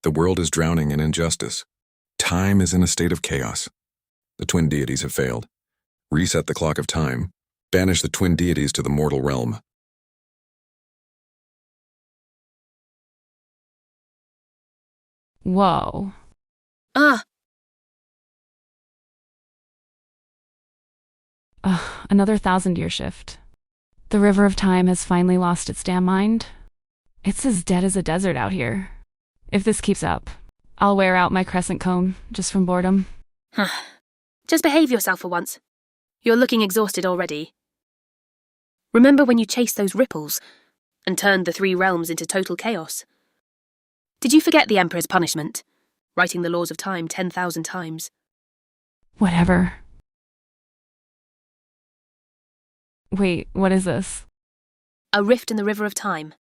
The world is drowning in injustice. Time is in a state of chaos. The twin deities have failed. Reset the clock of time. Banish the twin deities to the mortal realm. Whoa. Ah, Ugh, another 1,000-year shift. The river of time has finally lost its damn mind. It's as dead as a desert out here. If this keeps up, I'll wear out my crescent cone just from boredom. just behave yourself for once. You're looking exhausted already. Remember when you chased those ripples and turned the 3 realms into total chaos? Did you forget the Emperor's punishment? Writing the laws of time 10,000 times. Whatever. Wait, what is this? A rift in the river of time.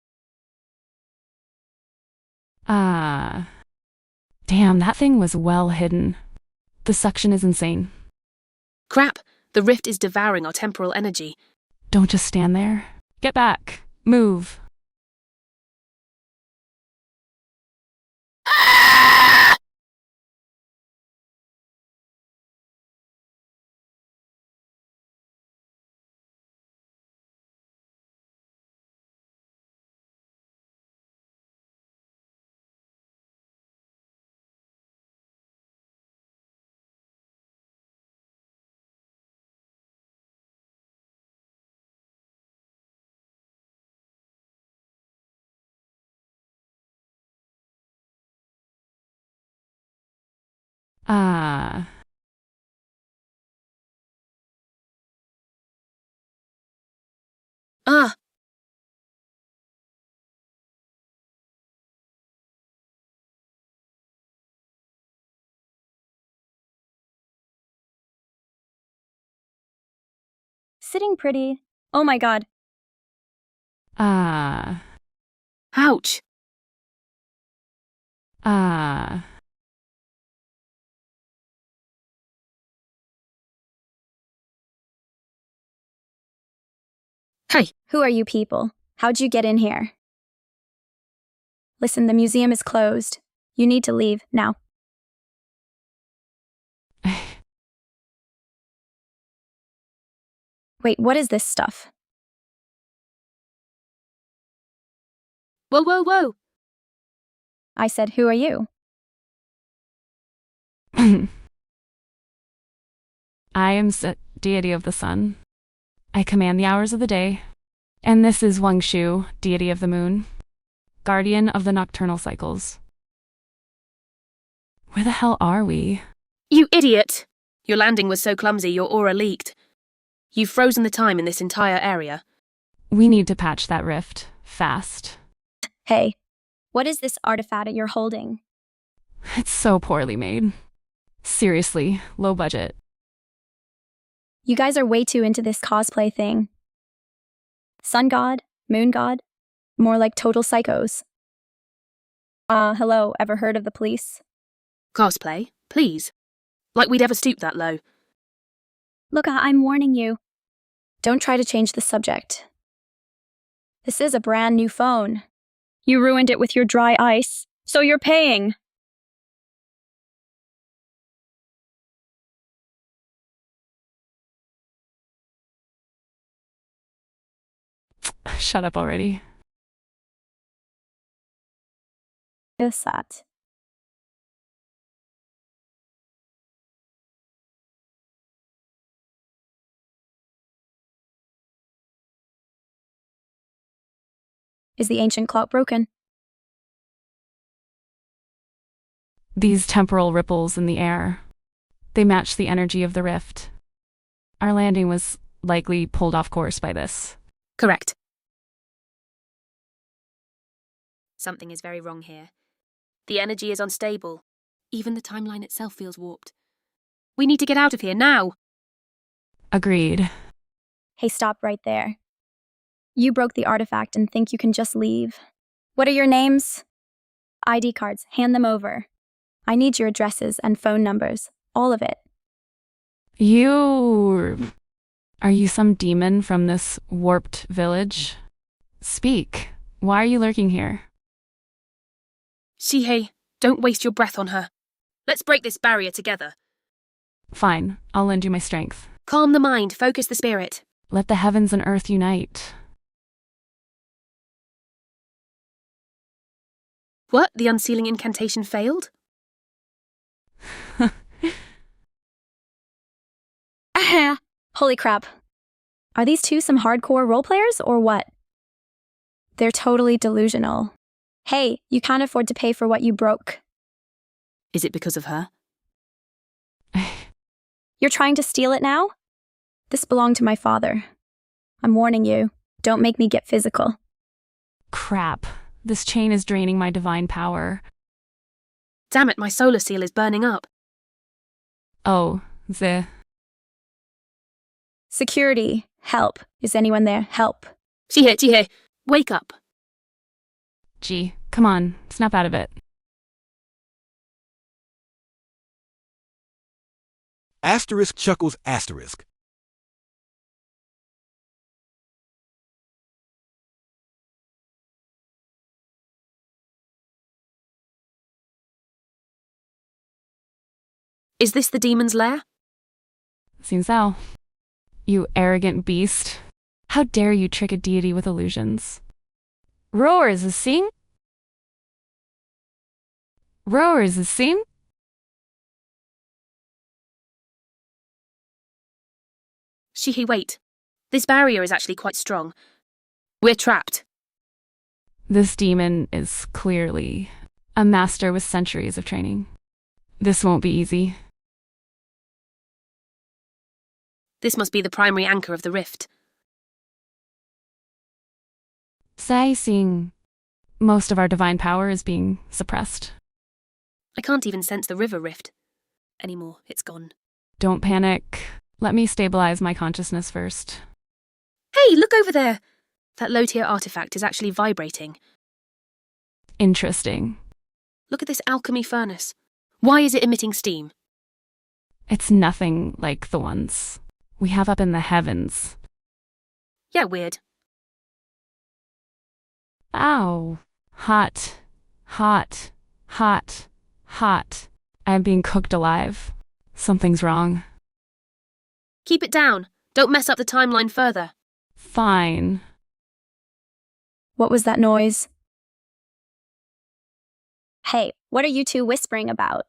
Damn, that thing was well hidden. The suction is insane. Crap, the rift is devouring our temporal energy. Don't just stand there. Get back. Move. Ah, Sitting pretty. Oh my god. ouch. Hey, Who are you people? How'd you get in here? Listen, the museum is closed. You need to leave now. Wait, what is this stuff? whoa, whoa, whoa. I said, who are you? I am deity of the sun. I command the hours of the day. And this is Wang Shu, deity of the moon, guardian of the nocturnal cycles. Where the hell are we? You idiot! Your landing was so clumsy your aura leaked. You've frozen the time in this entire area. We need to patch that rift. Fast. Hey, what is this artifact you're holding? It's so poorly made. Seriously, low budget. You guys are way too into this cosplay thing. Sun god? Moon god? More like total psychos. Hello, ever heard of the police? Cosplay, please. Like we'd ever stoop that low. Look, I'm warning you. Don't try to change the subject. This is a brand new phone. You ruined it with your dry ice, so you're paying. Shut up already. Is that? Is the ancient clock broken? These temporal ripples in the air, they match the energy of the rift. Our landing was likely pulled off course by this. Correct. Something is very wrong here. The energy is unstable. Even the timeline itself feels warped. We need to get out of here now. Agreed. Hey, stop right there. You broke the artifact and think you can just leave. What are your names? ID cards, hand them over. I need your addresses and phone numbers, all of it. Are you some demon from this warped village? Speak. Why are you lurking here? Shihei, Don't waste your breath on her. Let's break this barrier together. Fine, I'll lend you my strength. Calm the mind, focus the spirit. Let the heavens and earth unite. What? The unsealing incantation failed? Holy crap. Are these two some hardcore role players or what? They're totally delusional. Hey, you can't afford to pay for what you broke. Is it because of her? You're trying to steal it now? This belonged to my father. I'm warning you, don't make me get physical. Crap. This chain is draining my divine power. Damn it, my solar seal is burning up. Oh, Security, help. Is anyone there? Help. Jihe, wake up. Gee, come on, snap out of it. Asterisk chuckles asterisk. Is this the demon's lair? Seems so. You arrogant beast. How dare you trick a deity with illusions? Rowers is sing? Rowers is sing? Shihi, wait. This barrier is actually quite strong. We're trapped. This demon is clearly a master with centuries of training. This won't be easy. This must be the primary anchor of the rift. Sai Sing. Most of our divine power is being suppressed. I can't even sense the river rift anymore. It's gone. Don't panic. Let me stabilize my consciousness first. Hey, look over there! That low-tier artifact is actually vibrating. Interesting. Look at this alchemy furnace. Why is it emitting steam? It's nothing like the ones we have up in the heavens. Yeah, weird. Ow. Hot. Hot. Hot. Hot. I'm being cooked alive. Something's wrong. Keep it down. Don't mess up the timeline further. Fine. What was that noise? Hey, what are you two whispering about?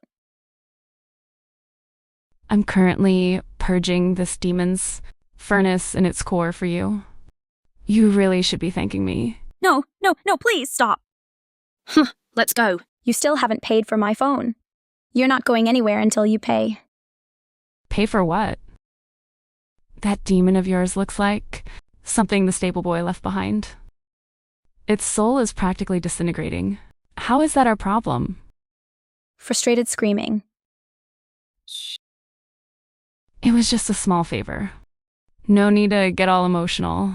I'm currently purging this demon's furnace in its core for you. You really should be thanking me. No, please stop. Let's go. You still haven't paid for my phone. You're not going anywhere until you pay. Pay for what? That demon of yours looks like something the stable boy left behind. Its soul is practically disintegrating. How is that our problem? Frustrated screaming. It was just a small favor. No need to get all emotional.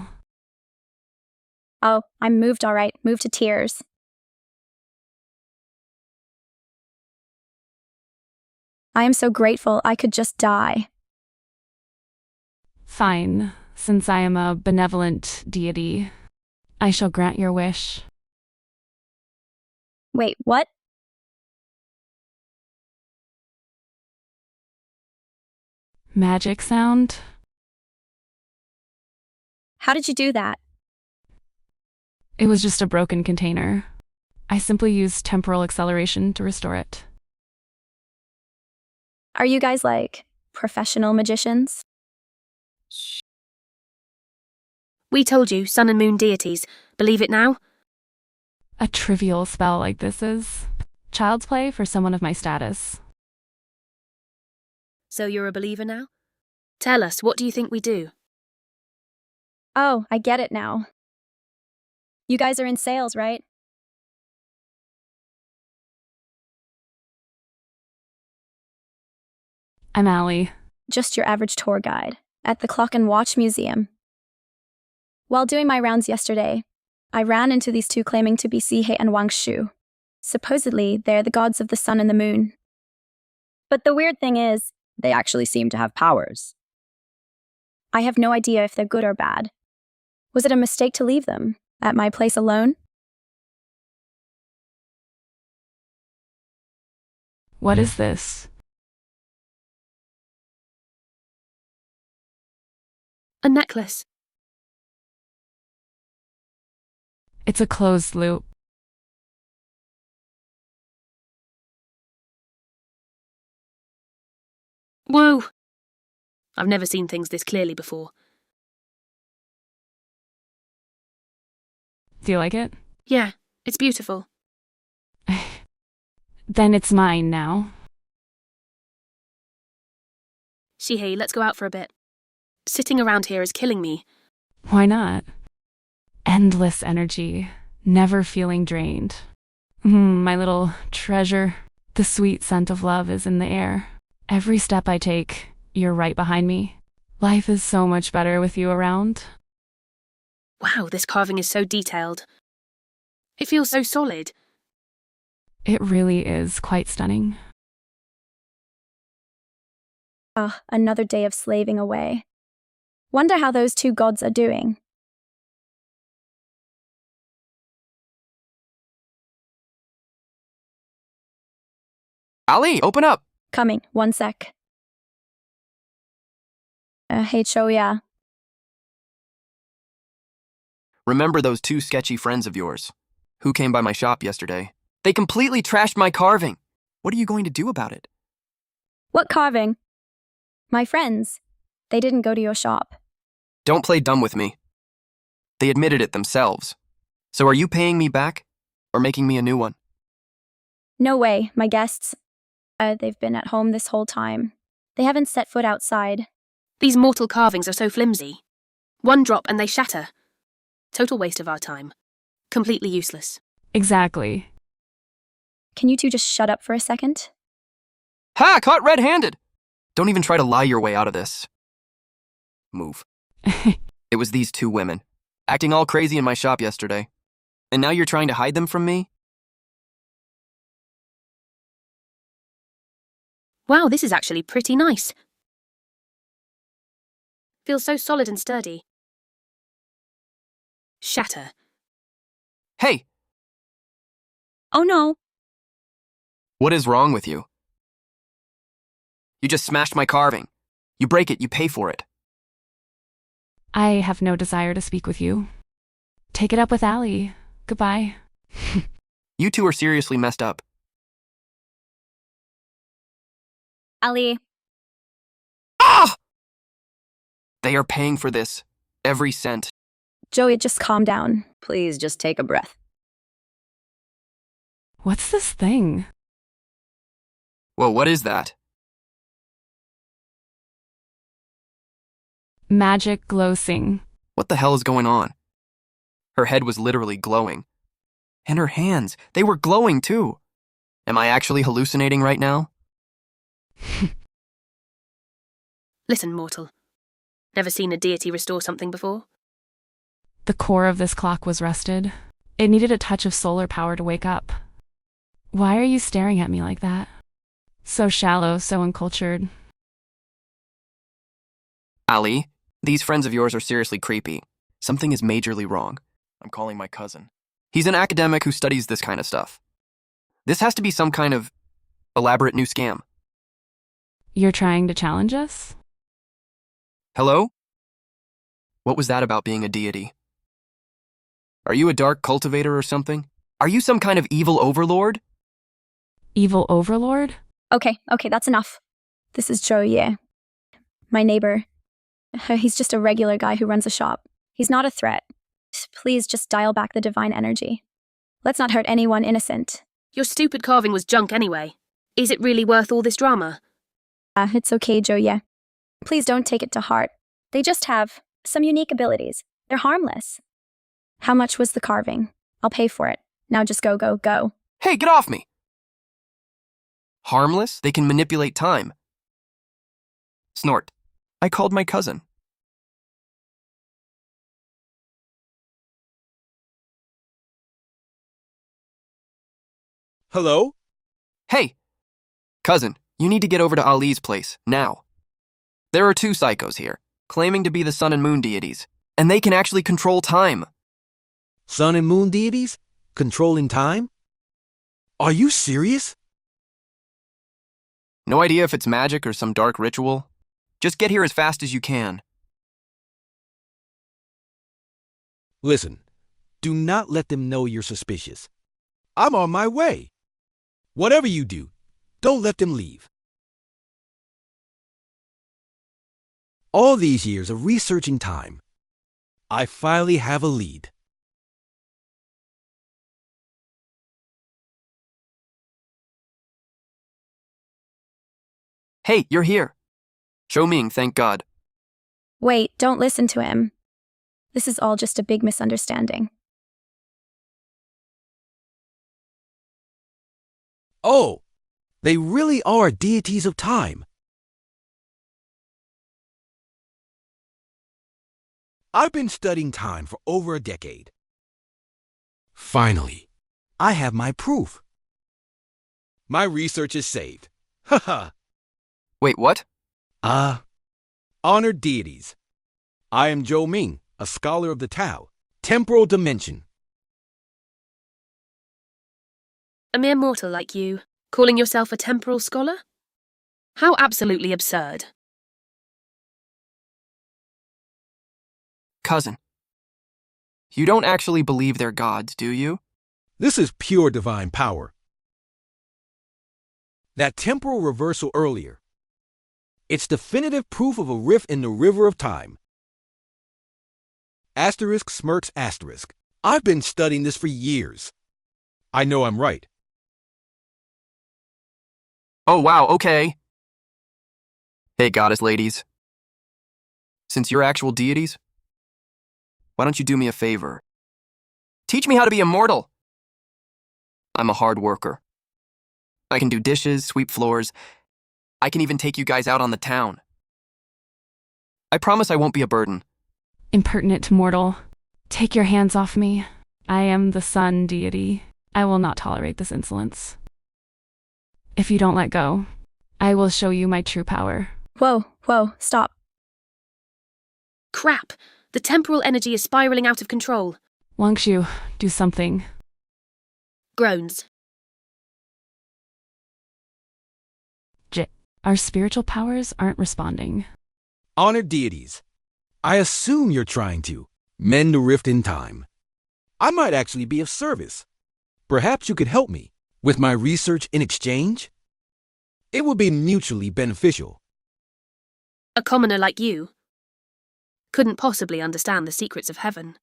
Oh, I'm moved all right. Moved to tears. I am so grateful I could just die. Fine, since I am a benevolent deity, I shall grant your wish. Wait, what? Magic sound? How did you do that? It was just a broken container. I simply used temporal acceleration to restore it. Are you guys like professional magicians? We told you, sun and moon deities. Believe it now? A trivial spell like this is child's play for someone of my status. So you're a believer now? Tell us, what do you think we do? Oh, I get it now. You guys are in sales, right? I'm Allie. Just your average tour guide at the Clock and Watch Museum. While doing my rounds yesterday, I ran into these two claiming to be Sihe and Wang Shu. Supposedly, they're the gods of the sun and the moon. But the weird thing is, they actually seem to have powers. I have no idea if they're good or bad. Was it a mistake to leave them at my place alone? What is this? A necklace. It's a closed loop. Whoa! I've never seen things this clearly before. Do you like it? Yeah, it's beautiful. Then it's mine now. Shihei, let's go out for a bit. Sitting around here is killing me. Why not? Endless energy, never feeling drained. My little treasure. The sweet scent of love is in the air. Every step I take, you're right behind me. Life is so much better with you around. Wow, this carving is so detailed. It feels so solid. It really is quite stunning. Another day of slaving away. Wonder how those two gods are doing. Ali, open up! Coming, one sec. Hey, Choya. Remember those two sketchy friends of yours who came by my shop yesterday? They completely trashed my carving. What are you going to do about it? What carving? My friends. They didn't go to your shop. Don't play dumb with me. They admitted it themselves. So are you paying me back or making me a new one? No way, my guests. They've been at home this whole time. They haven't set foot outside. These mortal carvings are so flimsy. One drop and they shatter. Total waste of our time. Completely useless. Exactly. Can you two just shut up for a second? Ha! Caught red-handed! Don't even try to lie your way out of this. Move. It was these two women, acting all crazy in my shop yesterday. And now you're trying to hide them from me? Wow, this is actually pretty nice. Feels so solid and sturdy. Shatter. Hey! Oh no! What is wrong with you? You just smashed my carving. You break it, you pay for it. I have no desire to speak with you. Take it up with Ali. Goodbye. You two are seriously messed up. Ali. Ah! They are paying for this. Every cent. Joey, just calm down. Please just take a breath. What's this thing? Whoa, what is that? Magic glow-sing. What the hell is going on? Her head was literally glowing. And her hands, they were glowing too. Am I actually hallucinating right now? Listen, mortal. Never seen a deity restore something before? The core of this clock was rusted. It needed a touch of solar power to wake up. Why are you staring at me like that? So shallow, so uncultured. Ali, these friends of yours are seriously creepy. Something is majorly wrong. I'm calling my cousin. He's an academic who studies this kind of stuff. This has to be some kind of elaborate new scam. You're trying to challenge us? Hello? What was that about being a deity? Are you a dark cultivator or something? Are you some kind of evil overlord? Evil overlord? Okay, that's enough. This is Joey, my neighbor. He's just a regular guy who runs a shop. He's not a threat. Please just dial back the divine energy. Let's not hurt anyone innocent. Your stupid carving was junk anyway. Is it really worth all this drama? It's okay, Joey. Please don't take it to heart. They just have some unique abilities. They're harmless. How much was the carving? I'll pay for it. Now just go. Hey, get off me! Harmless? They can manipulate time. Snort. I called my cousin. Hello? Hey! Cousin, you need to get over to Ali's place, now. There are two psychos here, claiming to be the sun and moon deities, and they can actually control time. Sun and moon deities? Controlling time? Are you serious? No idea if it's magic or some dark ritual. Just get here as fast as you can. Listen, do not let them know you're suspicious. I'm on my way. Whatever you do, don't let them leave. All these years of researching time, I finally have a lead. Hey, you're here. Show Ming, thank God. Wait, don't listen to him. This is all just a big misunderstanding. Oh, they really are deities of time. I've been studying time for over a decade. Finally, I have my proof. My research is saved. Haha. Wait, what? Honored deities. I am Zhou Ming, a scholar of the Tao, temporal dimension. A mere mortal like you, calling yourself a temporal scholar? How absolutely absurd. Cousin. You don't actually believe they're gods, do you? This is pure divine power. That temporal reversal earlier. It's definitive proof of a rift in the river of time. Asterisk smirks asterisk. I've been studying this for years. I know I'm right. Oh, wow, okay. Hey, goddess ladies. Since you're actual deities, why don't you do me a favor? Teach me how to be immortal. I'm a hard worker. I can do dishes, sweep floors. I can even take you guys out on the town. I promise I won't be a burden. Impertinent mortal. Take your hands off me. I am the sun deity. I will not tolerate this insolence. If you don't let go, I will show you my true power. Whoa, stop. Crap! The temporal energy is spiraling out of control. Wangshu, do something. Groans. Our spiritual powers aren't responding. Honored deities. I assume you're trying to mend the rift in time. I might actually be of service. Perhaps you could help me with my research in exchange? It would be mutually beneficial. A commoner like you couldn't possibly understand the secrets of heaven.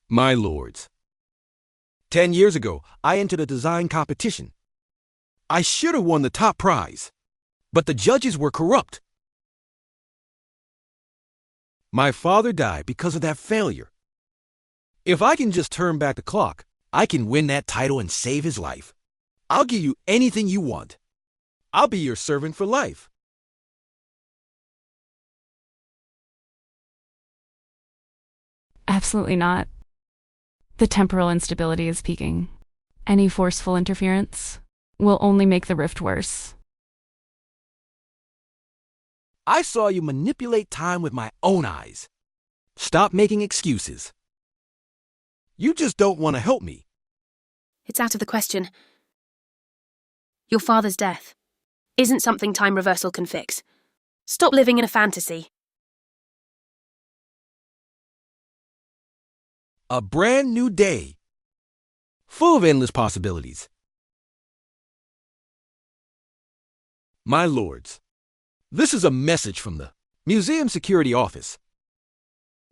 My lords, 10 years ago, I entered a design competition. I should have won the top prize, but the judges were corrupt. My father died because of that failure. If I can just turn back the clock, I can win that title and save his life. I'll give you anything you want. I'll be your servant for life. Absolutely not. The temporal instability is peaking. Any forceful interference will only make the rift worse. I saw you manipulate time with my own eyes. Stop making excuses. You just don't want to help me. It's out of the question. Your father's death isn't something time reversal can fix. Stop living in a fantasy. A brand new day, full of endless possibilities. My lords, this is a message from the Museum Security Office.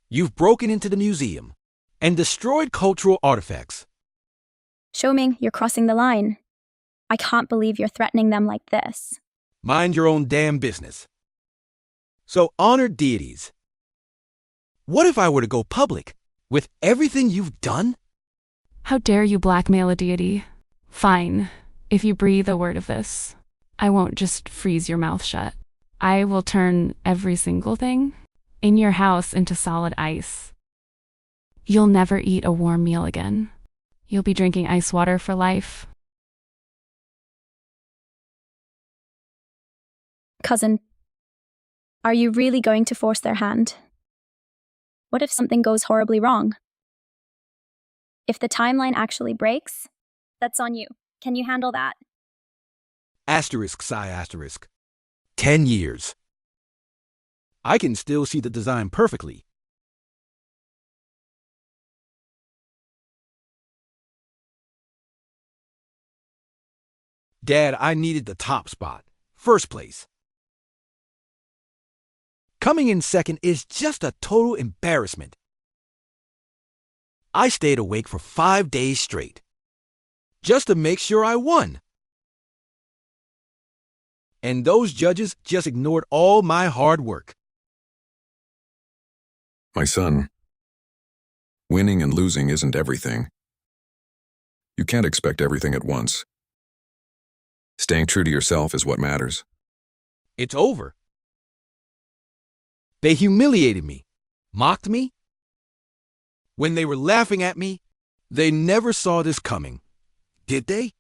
You've broken into the museum and destroyed cultural artifacts. Xiaoming, you're crossing the line. I can't believe you're threatening them like this. Mind your own damn business. So, honored deities, what if I were to go public with everything you've done? How dare you blackmail a deity? Fine. If you breathe a word of this, I won't just freeze your mouth shut. I will turn every single thing in your house into solid ice. You'll never eat a warm meal again. You'll be drinking ice water for life. Cousin, are you really going to force their hand? What if something goes horribly wrong? If the timeline actually breaks, that's on you. Can you handle that? Asterisk, psi asterisk. 10 years. I can still see the design perfectly. Dad, I needed the top spot. First place. Coming in second is just a total embarrassment. I stayed awake for 5 days straight, just to make sure I won. And those judges just ignored all my hard work. My son, winning and losing isn't everything. You can't expect everything at once. Staying true to yourself is what matters. It's over. They humiliated me, mocked me. When they were laughing at me, they never saw this coming, did they?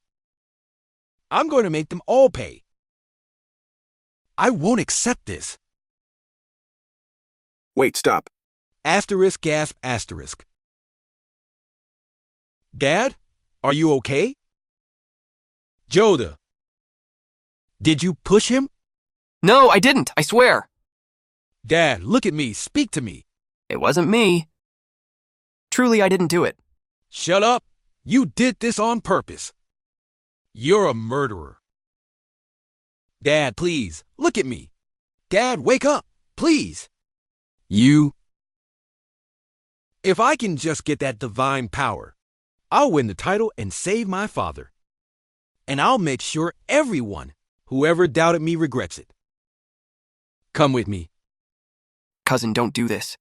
I'm going to make them all pay. I won't accept this. Wait, stop. Asterisk, gasp, asterisk. Dad, are you okay? Joda, did you push him? No, I didn't, I swear. Dad, look at me, speak to me. It wasn't me. Truly, I didn't do it. Shut up. You did this on purpose. You're a murderer. Dad, please, look at me. Dad, wake up, please. If I can just get that divine power, I'll win the title and save my father. And I'll make sure everyone, whoever doubted me, regrets it. Come with me. Cousin, don't do this.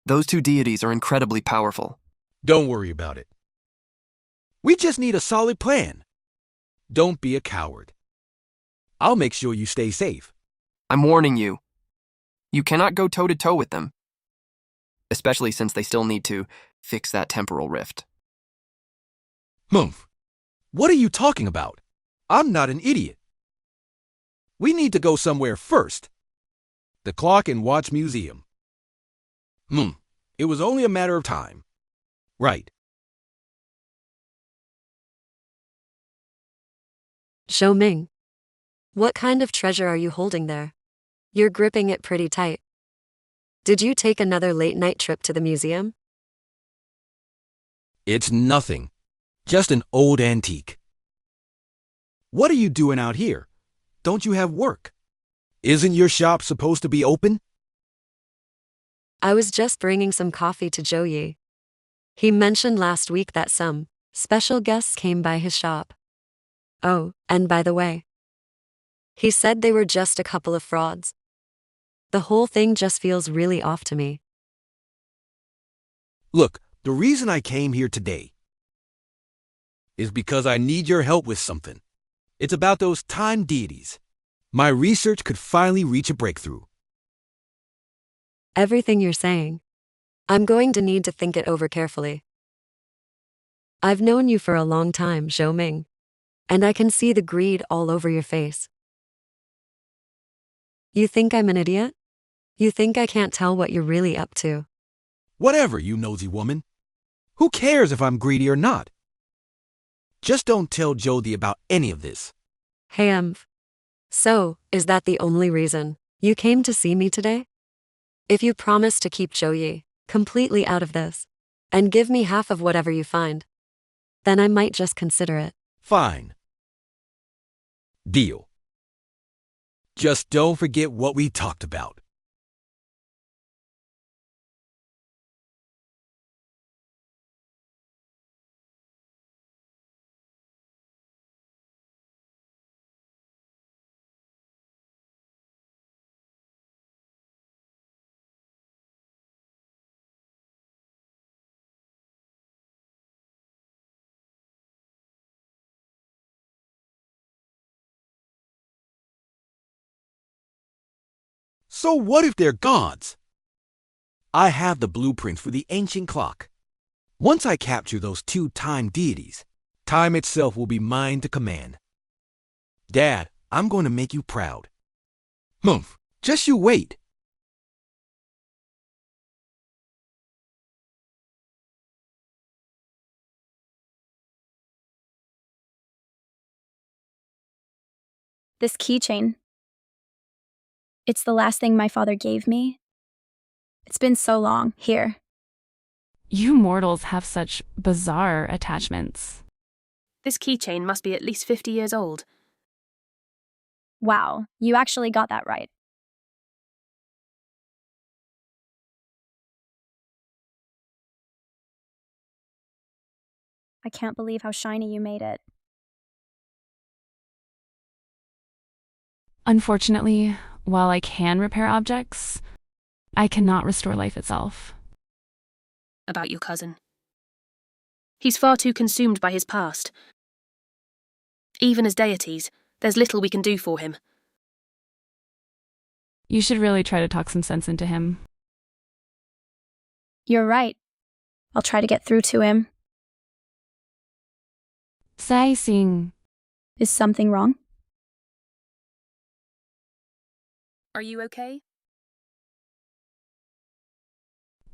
Those two deities are incredibly powerful. Don't worry about it. We just need a solid plan. Don't be a coward. I'll make sure you stay safe. I'm warning you. You cannot go toe-to-toe with them. Especially since they still need to fix that temporal rift. Mumph. What are you talking about? I'm not an idiot. We need to go somewhere first. The Clock and Watch Museum. It was only a matter of time. Right. Zhou Ming, what kind of treasure are you holding there? You're gripping it pretty tight. Did you take another late-night trip to the museum? It's nothing. Just an old antique. What are you doing out here? Don't you have work? Isn't your shop supposed to be open? I was just bringing some coffee to Zhou Yi. He mentioned last week that some special guests came by his shop. Oh, and by the way, he said they were just a couple of frauds. The whole thing just feels really off to me. Look, the reason I came here today is because I need your help with something. It's about those time deities. My research could finally reach a breakthrough. Everything you're saying, I'm going to need to think it over carefully. I've known you for a long time, Zhou Ming, and I can see the greed all over your face. You think I'm an idiot? You think I can't tell what you're really up to? Whatever, you nosy woman. Who cares if I'm greedy or not? Just don't tell Jody about any of this. Hey, so, is that the only reason you came to see me today? If you promise to keep Zhou Yi completely out of this, and give me half of whatever you find, then I might just consider it. Fine. Deal. Just don't forget what we talked about. So what if they're gods? I have the blueprints for the ancient clock. Once I capture those two time deities, time itself will be mine to command. Dad, I'm going to make you proud. Just you wait. This keychain. It's the last thing my father gave me. It's been so long. Here. You mortals have such bizarre attachments. This keychain must be at least 50 years old. Wow, you actually got that right. I can't believe how shiny you made it. Unfortunately, while I can repair objects, I cannot restore life itself. About your cousin. He's far too consumed by his past. Even as deities, there's little we can do for him. You should really try to talk some sense into him. You're right. I'll try to get through to him. Sai Sing. Is something wrong? Are you okay?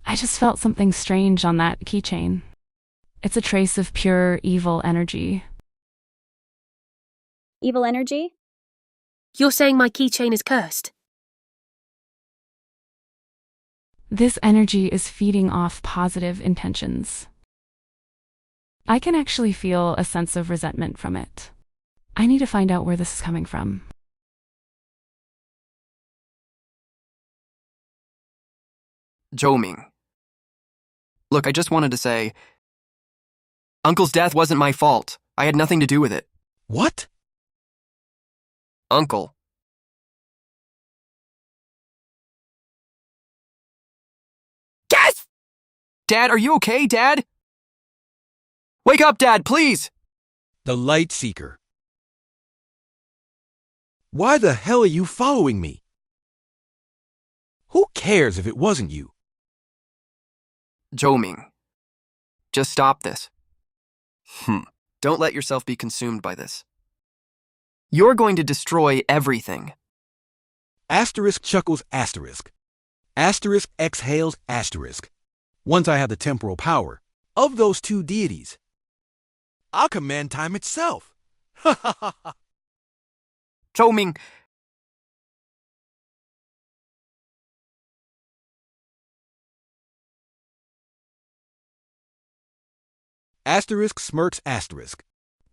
I just felt something strange on that keychain. It's a trace of pure evil energy. Evil energy? You're saying my keychain is cursed? This energy is feeding off positive intentions. I can actually feel a sense of resentment from it. I need to find out where this is coming from. Zhou. Look, I just wanted to say, Uncle's death wasn't my fault. I had nothing to do with it. What? Uncle. Yes! Dad, are you okay, Dad? Wake up, Dad, please! The Light Seeker. Why the hell are you following me? Who cares if it wasn't you? Zhou. Just stop this. Don't let yourself be consumed by this. You're going to destroy everything. Asterisk chuckles asterisk. Asterisk exhales asterisk. Once I have the temporal power of those two deities, I'll command time itself. Ha ha ha ha. Zhou. Asterisk smirks asterisk.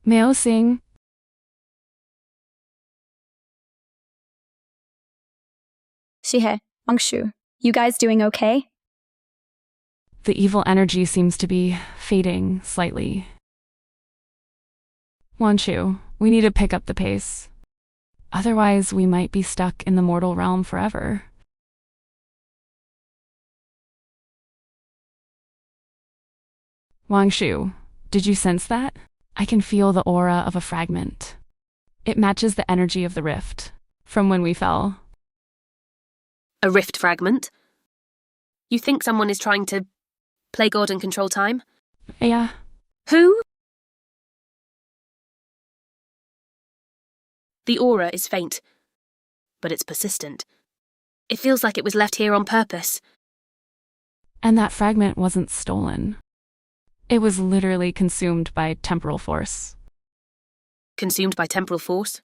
Miao Sing. Shihe, Wangshu, you guys doing okay? The evil energy seems to be fading slightly. Wanshu, we need to pick up the pace. Otherwise, we might be stuck in the mortal realm forever. Wangshu, did you sense that? I can feel the aura of a fragment. It matches the energy of the rift from when we fell. A rift fragment? You think someone is trying to play God and control time? Yeah. Who? The aura is faint, but it's persistent. It feels like it was left here on purpose. And that fragment wasn't stolen. It was literally consumed by temporal force. Consumed by temporal force?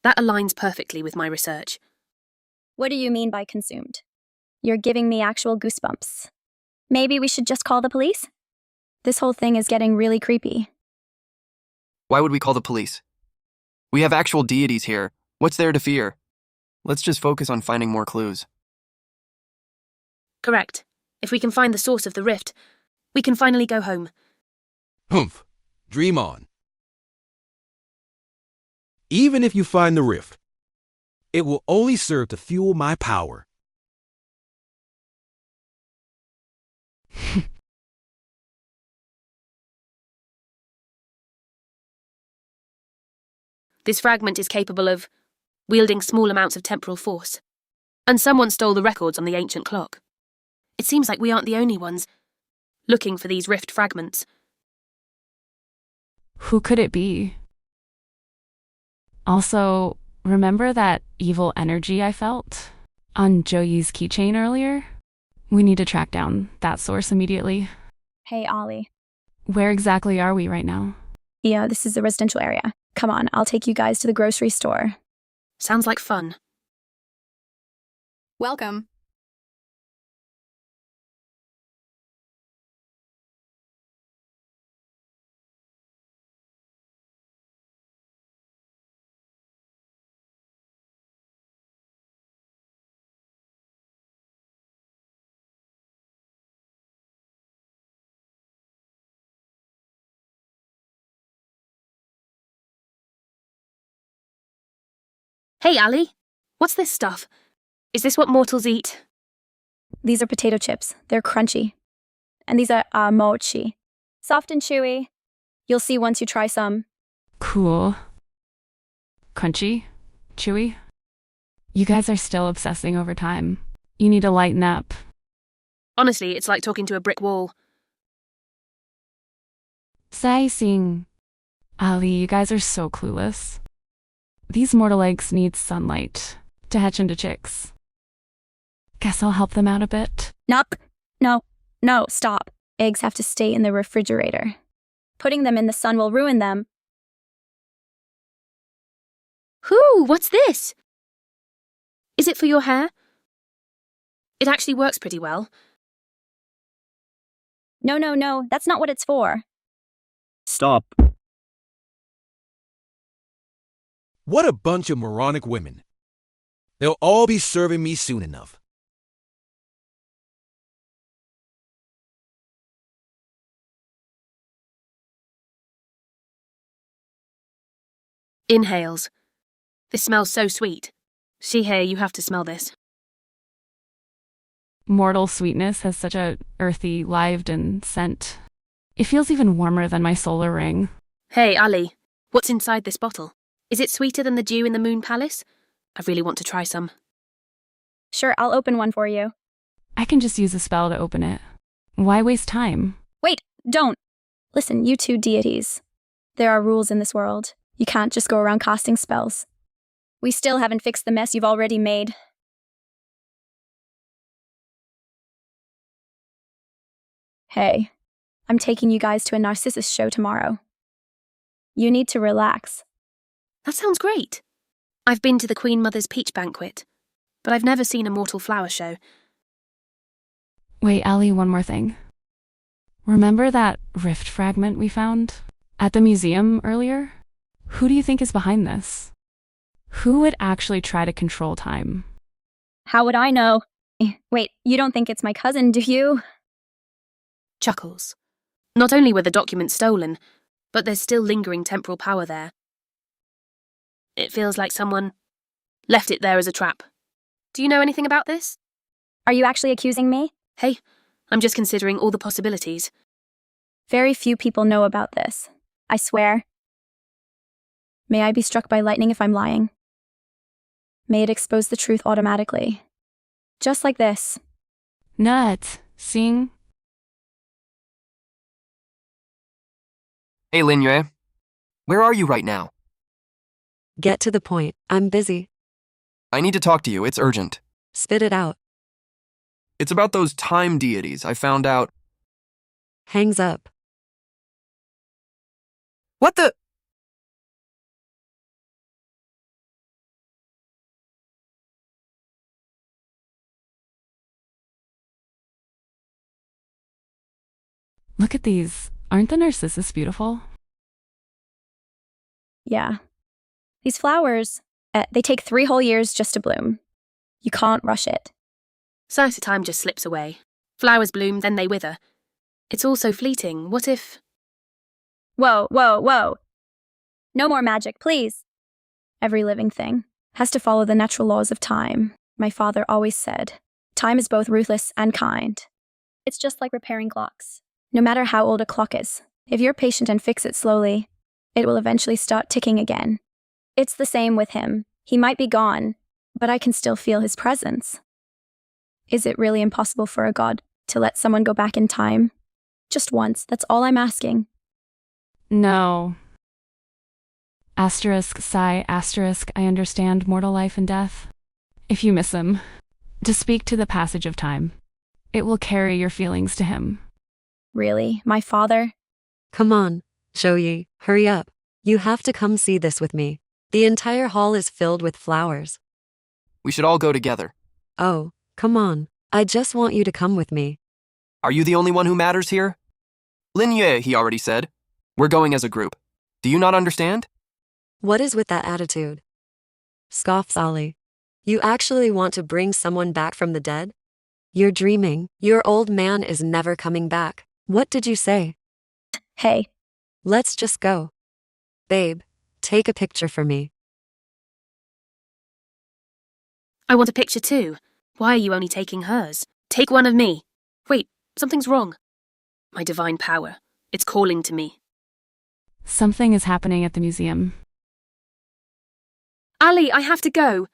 That aligns perfectly with my research. What do you mean by consumed? You're giving me actual goosebumps. Maybe we should just call the police? This whole thing is getting really creepy. Why would we call the police? We have actual deities here. What's there to fear? Let's just focus on finding more clues. Correct. If we can find the source of the rift, we can finally go home. Humph. Dream on. Even if you find the rift, it will only serve to fuel my power. This fragment is capable of wielding small amounts of temporal force. And someone stole the records on the ancient clock. It seems like we aren't the only ones looking for these rift fragments. Who could it be? Also, remember that evil energy I felt on Joey's keychain earlier? We need to track down that source immediately. Hey, Ollie. Where exactly are we right now? Yeah, this is the residential area. Come on, I'll take you guys to the grocery store. Sounds like fun. Welcome. Hey, Ali. What's this stuff? Is this what mortals eat? These are potato chips. They're crunchy. And these are mochi. Soft and chewy. You'll see once you try some. Cool. Crunchy? Chewy? You guys are still obsessing over time. You need to lighten up. Honestly, it's like talking to a brick wall. Sai Sing. Ali, you guys are so clueless. These mortal eggs need sunlight to hatch into chicks. Guess I'll help them out a bit. Nup. No, stop. Eggs have to stay in the refrigerator. Putting them in the sun will ruin them. What's this? Is it for your hair? It actually works pretty well. No, that's not what it's for. Stop. What a bunch of moronic women. They'll all be serving me soon enough. Inhales. This smells so sweet. Shihei, you have to smell this. Mortal sweetness has such a earthy, lived-in scent. It feels even warmer than my solar ring. Hey, Ali. What's inside this bottle? Is it sweeter than the dew in the Moon Palace? I really want to try some. Sure, I'll open one for you. I can just use a spell to open it. Why waste time? Wait, don't. Listen, you two deities. There are rules in this world. You can't just go around casting spells. We still haven't fixed the mess you've already made. Hey, I'm taking you guys to a Narcissus show tomorrow. You need to relax. That sounds great. I've been to the Queen Mother's peach banquet, but I've never seen a mortal flower show. Wait, Ali, one more thing. Remember that rift fragment we found at the museum earlier? Who do you think is behind this? Who would actually try to control time? How would I know? Wait, you don't think it's my cousin, do you? Chuckles. Not only were the documents stolen, but there's still lingering temporal power there. It feels like someone left it there as a trap. Do you know anything about this? Are you actually accusing me? Hey, I'm just considering all the possibilities. Very few people know about this. I swear. May I be struck by lightning if I'm lying? May it expose the truth automatically. Just like this. Nut, sing. Hey, Lin Yue. Where are you right now? Get to the point. I'm busy. I need to talk to you. It's urgent. Spit it out. It's about those time deities. I found out. Hangs up. What the? Look at these. Aren't the Narcissus beautiful? Yeah. These flowers, they take 3 whole years just to bloom. You can't rush it. So time just slips away. Flowers bloom, then they wither. It's all so fleeting. What if... Whoa. No more magic, please. Every living thing has to follow the natural laws of time. My father always said, time is both ruthless and kind. It's just like repairing clocks. No matter how old a clock is, if you're patient and fix it slowly, it will eventually start ticking again. It's the same with him. He might be gone, but I can still feel his presence. Is it really impossible for a god to let someone go back in time? Just once, that's all I'm asking. No. Asterisk, sigh, asterisk, I understand mortal life and death. If you miss him, to speak to the passage of time. It will carry your feelings to him. Really? My father? Come on, Shoyi, hurry up. You have to come see this with me. The entire hall is filled with flowers. We should all go together. Oh, come on. I just want you to come with me. Are you the only one who matters here? Lin Yue, he already said. We're going as a group. Do you not understand? What is with that attitude? Scoffs Ollie. You actually want to bring someone back from the dead? You're dreaming. Your old man is never coming back. What did you say? Hey, Let's just go. Babe, take a picture for me. I want a picture too. Why are you only taking hers? Take one of me. Wait, something's wrong. My divine power. It's calling to me. Something is happening at the museum. Ali, I have to go.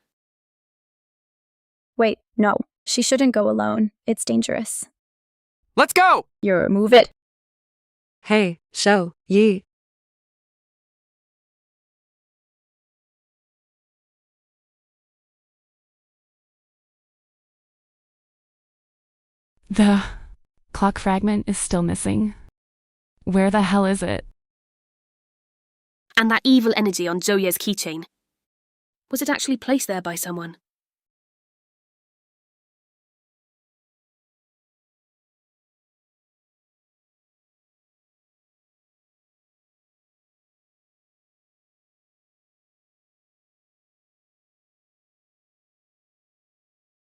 wait, no. She shouldn't go alone. It's dangerous. Let's go! Move it. Hey, show, ye. The clock fragment is still missing. Where the hell is it? And that evil energy on Zhouye's keychain. Was it actually placed there by someone?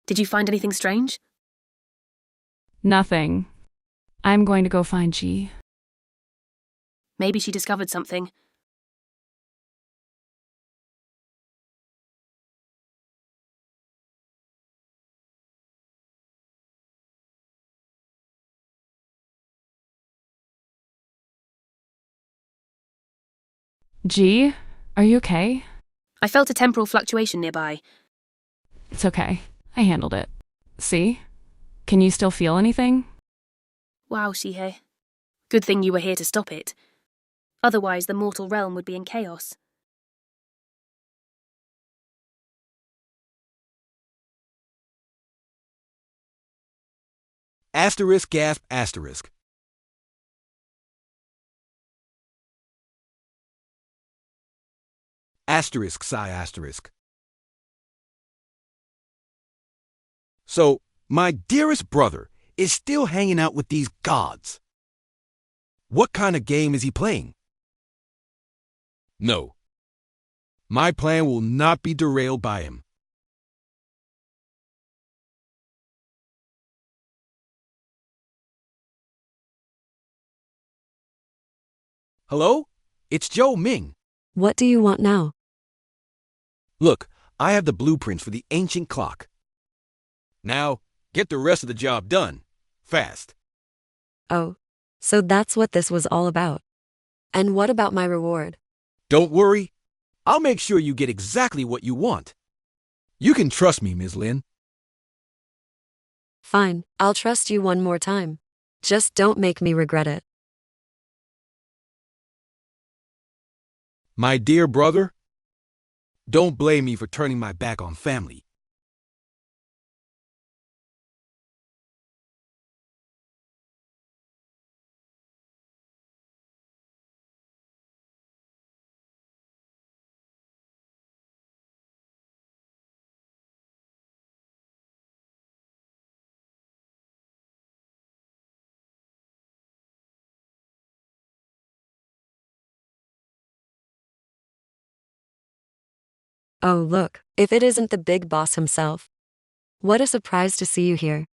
Did you find anything strange? Nothing. I'm going to go find G. Maybe she discovered something. G, are you okay? I felt a temporal fluctuation nearby. It's okay. I handled it. See? Can you still feel anything? Wow, Shihei. Good thing you were here to stop it. Otherwise, the mortal realm would be in chaos. Asterisk gasp asterisk. Asterisk sigh asterisk. So, my dearest brother is still hanging out with these gods. What kind of game is he playing? No. My plan will not be derailed by him. Hello? It's Joe Ming. What do you want now? Look, I have the blueprints for the ancient clock. Now, get the rest of the job done. Fast. Oh, so that's what this was all about. And what about my reward? Don't worry. I'll make sure you get exactly what you want. You can trust me, Ms. Lin. Fine, I'll trust you one more time. Just don't make me regret it. My dear brother, don't blame me for turning my back on family. Oh, look, if it isn't the big boss himself. What a surprise to see you here.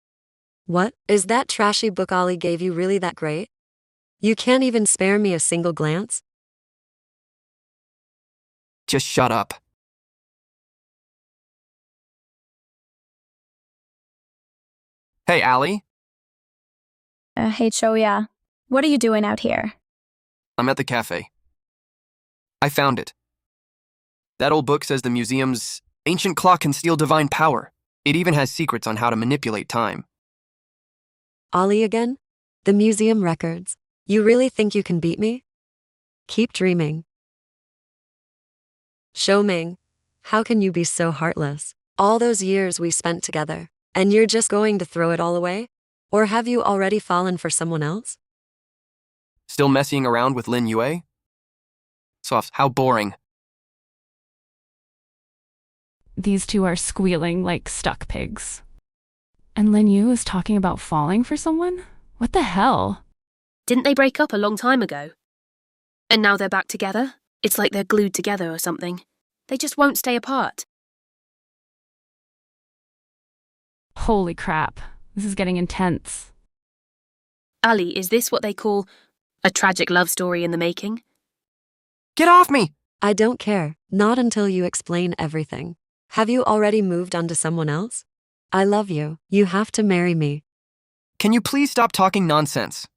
What, is that trashy book Ollie gave you really that great? You can't even spare me a single glance? Just shut up. Hey, Allie. Hey, Choya. What are you doing out here? I'm at the cafe. I found it. That old book says the museum's ancient clock can steal divine power. It even has secrets on how to manipulate time. Ollie again? The museum records. You really think you can beat me? Keep dreaming. Shou Ming, how can you be so heartless? All those years we spent together, and you're just going to throw it all away? Or have you already fallen for someone else? Still messing around with Lin Yue? off. How boring. These two are squealing like stuck pigs. And Lin Yu is talking about falling for someone? What the hell? Didn't they break up a long time ago? And now they're back together? It's like they're glued together or something. They just won't stay apart. Holy crap. This is getting intense. Ali, is this what they call a tragic love story in the making? Get off me! I don't care, not until you explain everything. Have you already moved on to someone else? I love you. You have to marry me. Can you please stop talking nonsense?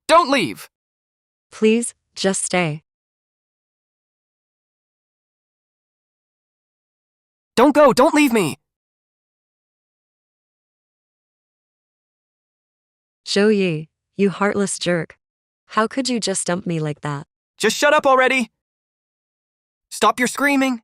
Don't leave! Please, just stay. Don't go! Don't leave me! Zhou Yi, you heartless jerk. How could you just dump me like that? Just shut up already! Stop your screaming!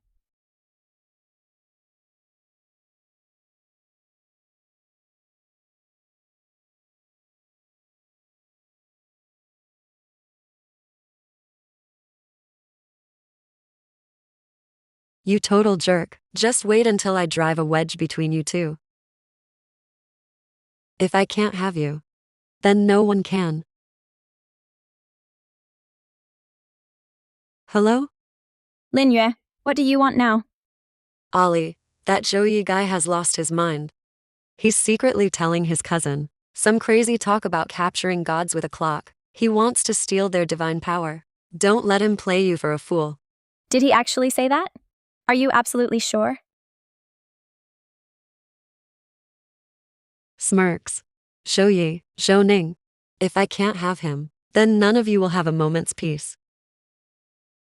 You total jerk. Just wait until I drive a wedge between you two. If I can't have you, then no one can. Hello? Lin Yue, what do you want now? Ollie, that Zhou Yi guy has lost his mind. He's secretly telling his cousin some crazy talk about capturing gods with a clock. He wants to steal their divine power. Don't let him play you for a fool. Did he actually say that? Are you absolutely sure? Smirks. Zhou Yi, Zhou Ning. If I can't have him, then none of you will have a moment's peace.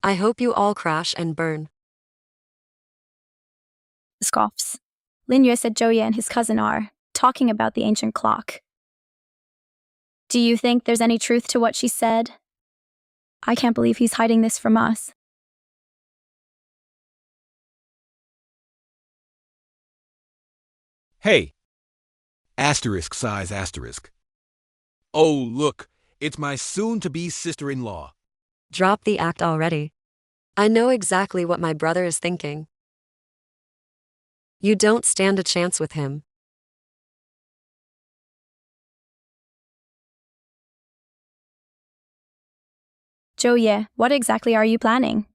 I hope you all crash and burn. Scoffs. Lin Yue said Zhou Ye and his cousin are talking about the ancient clock. Do you think there's any truth to what she said? I can't believe he's hiding this from us. Hey! Asterisk size asterisk. Oh, look, it's my soon-to-be sister-in-law. Drop the act already. I know exactly what my brother is thinking. You don't stand a chance with him. Zhou Ye, what exactly are you planning?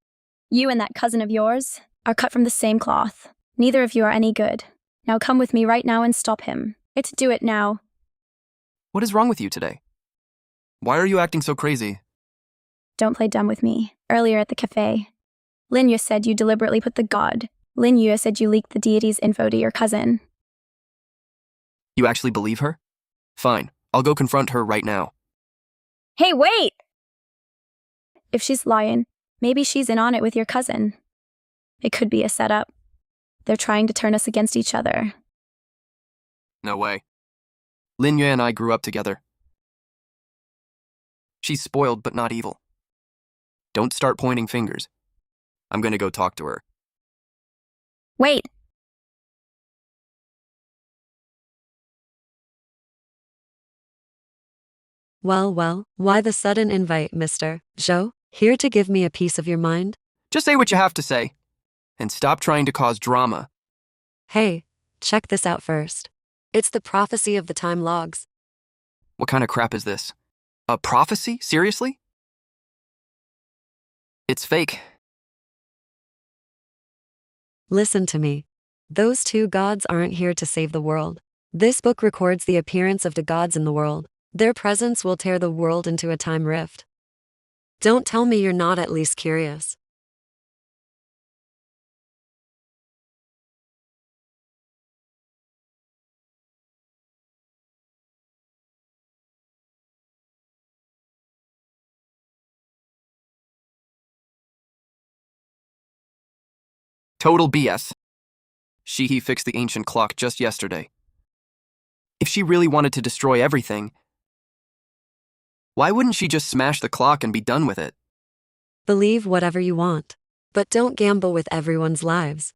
You and that cousin of yours are cut from the same cloth. Neither of you are any good. Now come with me right now and stop him. It's do it now. What is wrong with you today? Why are you acting so crazy? Don't play dumb with me. Earlier at the cafe, Lin Yue said you deliberately put the god. Lin Yue said you leaked the deity's info to your cousin. You actually believe her? Fine, I'll go confront her right now. Hey, wait! If she's lying, maybe she's in on it with your cousin. It could be a setup. They're trying to turn us against each other. No way. Lin Yue and I grew up together. She's spoiled but not evil. Don't start pointing fingers. I'm gonna go talk to her. Wait! Well, why the sudden invite, Mr. Zhou? Here to give me a piece of your mind? Just say what you have to say. And stop trying to cause drama. Hey, check this out first. It's the prophecy of the time logs. What kind of crap is this? A prophecy? Seriously? It's fake. Listen to me. Those two gods aren't here to save the world. This book records the appearance of the gods in the world. Their presence will tear the world into a time rift. Don't tell me you're not at least curious. Total BS. He fixed the ancient clock just yesterday. If she really wanted to destroy everything, why wouldn't she just smash the clock and be done with it? Believe whatever you want, but don't gamble with everyone's lives.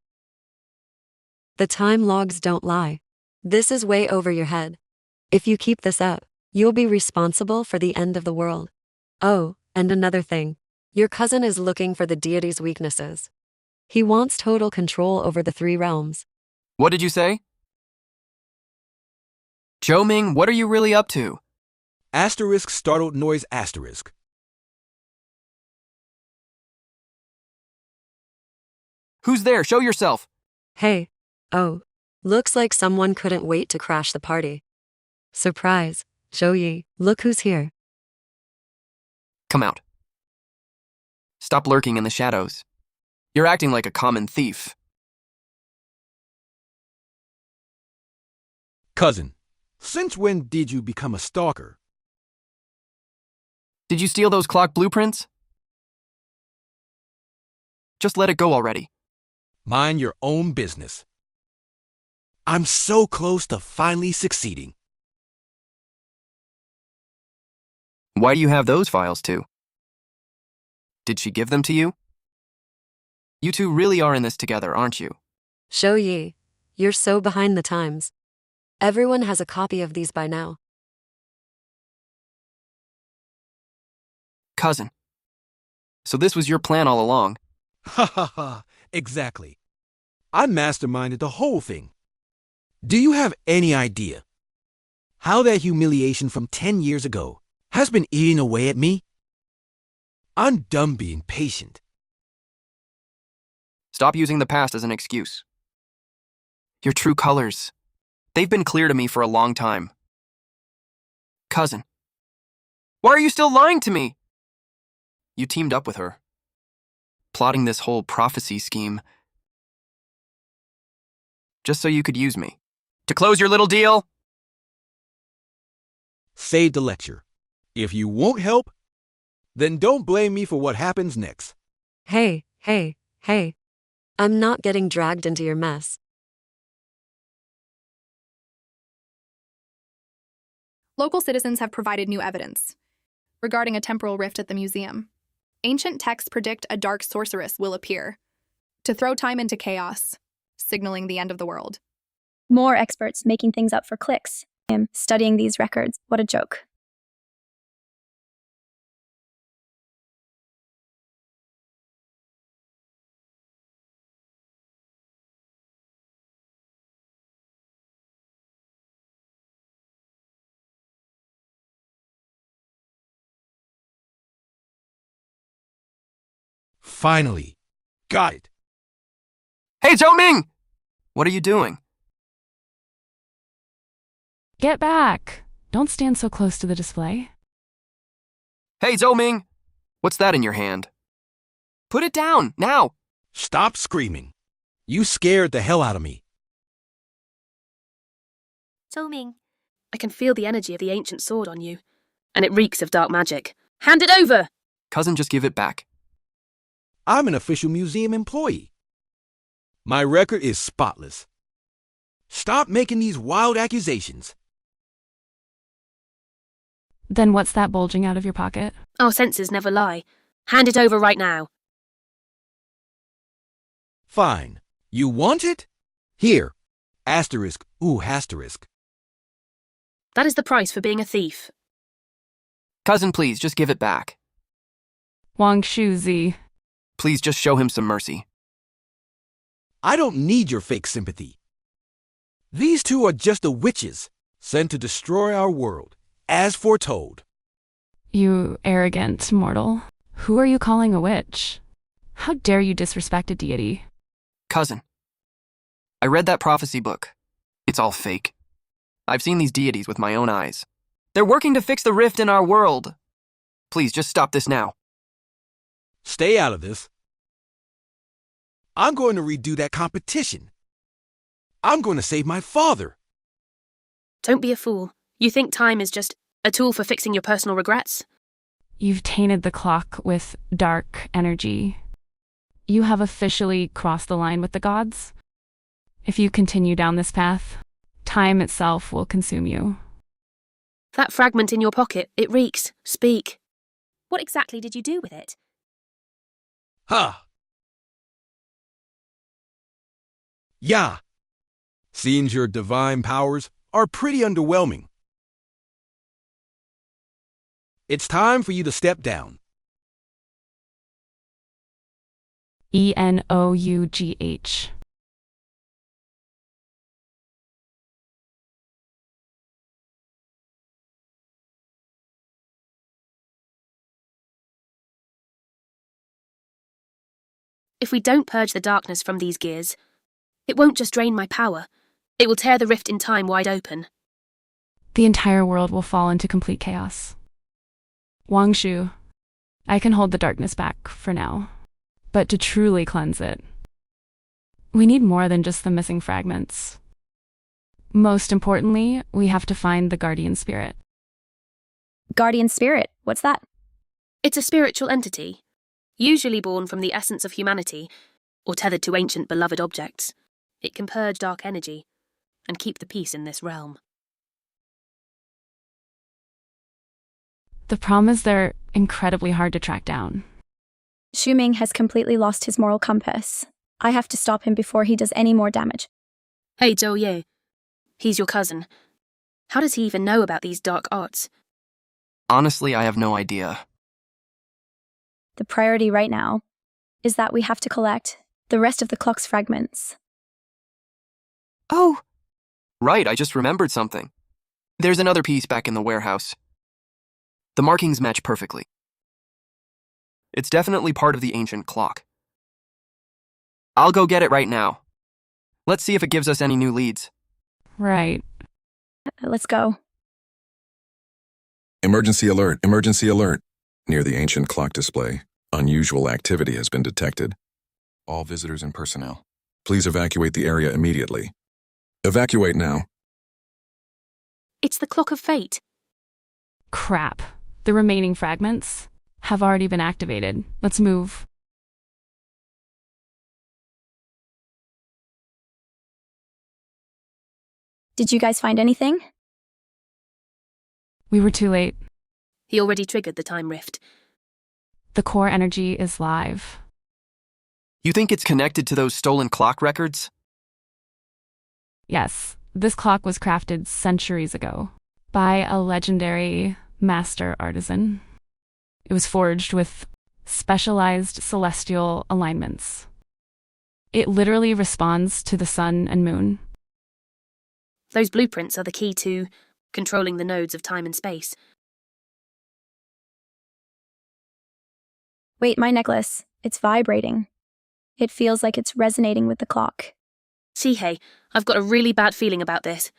The time logs don't lie. This is way over your head. If you keep this up, you'll be responsible for the end of the world. Oh, And another thing, your cousin is looking for the deity's weaknesses. He wants total control over the three realms. What did you say? Zhou Ming, what are you really up to? Asterisk startled noise asterisk. Who's there? Show yourself. Hey, oh, looks like someone couldn't wait to crash the party. Surprise, Zhou, look who's here. Come out. Stop lurking in the shadows. You're acting like a common thief. Cousin, since when did you become a stalker? Did you steal those clock blueprints? Just let it go already. Mind your own business. I'm so close to finally succeeding. Why do you have those files too? Did she give them to you? You two really are in this together, aren't you? Zhou, you're so behind the times. Everyone has a copy of these by now. Cousin. So this was your plan all along? Ha ha ha, exactly. I masterminded the whole thing. Do you have any idea how that humiliation from 10 years ago has been eating away at me? I'm done being patient. Stop using the past as an excuse. Your true colors. They've been clear to me for a long time. Cousin. Why are you still lying to me? You teamed up with her, plotting this whole prophecy scheme just so you could use me. To close your little deal? Save the lecture. If you won't help, then don't blame me for what happens next. Hey. I'm not getting dragged into your mess. Local citizens have provided new evidence regarding a temporal rift at the museum. Ancient texts predict a dark sorceress will appear to throw time into chaos, signaling the end of the world. More experts making things up for clicks. Him studying these records. What a joke. Finally. Got it. Hey, Zhou Ming! What are you doing? Get back! Don't stand so close to the display. Hey, Zhou Ming! What's that in your hand? Put it down, now! Stop screaming. You scared the hell out of me. Zhou Ming, I can feel the energy of the ancient sword on you, and it reeks of dark magic. Hand it over! Cousin, just give it back. I'm an official museum employee. My record is spotless. Stop making these wild accusations. Then what's that bulging out of your pocket? Our senses never lie. Hand it over right now. Fine. You want it? Here. Asterisk. Ooh, asterisk. That is the price for being a thief. Cousin, please, just give it back. Wang Shuzi. Please just show him some mercy. I don't need your fake sympathy. These two are just the witches sent to destroy our world, as foretold. You arrogant mortal. Who are you calling a witch? How dare you disrespect a deity? Cousin, I read that prophecy book. It's all fake. I've seen these deities with my own eyes. They're working to fix the rift in our world. Please, just stop this now. Stay out of this. I'm going to redo that competition. I'm going to save my father. Don't be a fool. You think time is just a tool for fixing your personal regrets? You've tainted the clock with dark energy. You have officially crossed the line with the gods. If you continue down this path, time itself will consume you. That fragment in your pocket, it reeks. Speak. What exactly did you do with it? Ha! Yeah. Seems your divine powers are pretty underwhelming. It's time for you to step down. Enoughh. If we don't purge the darkness from these gears, it won't just drain my power. It will tear the rift in time wide open. The entire world will fall into complete chaos. Wangshu, I can hold the darkness back for now, but to truly cleanse it, we need more than just the missing fragments. Most importantly, we have to find the guardian spirit. Guardian spirit, what's that? It's a spiritual entity, usually born from the essence of humanity, or tethered to ancient beloved objects. It can purge dark energy and keep the peace in this realm. The problem is they're incredibly hard to track down. Ming has completely lost his moral compass. I have to stop him before he does any more damage. Hey, Zhou Ye. He's your cousin. How does he even know about these dark arts? Honestly, I have no idea. The priority right now is that we have to collect the rest of the clock's fragments. Oh! Right, I just remembered something. There's another piece back in the warehouse. The markings match perfectly. It's definitely part of the ancient clock. I'll go get it right now. Let's see if it gives us any new leads. Right. Let's go. Emergency alert, emergency alert. Near the ancient clock display, unusual activity has been detected. All visitors and personnel, please evacuate the area immediately. Evacuate now. It's the Clock of Fate. Crap. The remaining fragments have already been activated. Let's move. Did you guys find anything? We were too late. He already triggered the time rift. The core energy is live. You think it's connected to those stolen clock records? Yes, this clock was crafted centuries ago by a legendary master artisan. It was forged with specialized celestial alignments. It literally responds to the sun and moon. Those blueprints are the key to controlling the nodes of time and space. Wait, my necklace. It's vibrating. It feels like it's resonating with the clock. Shihei, I've got a really bad feeling about this.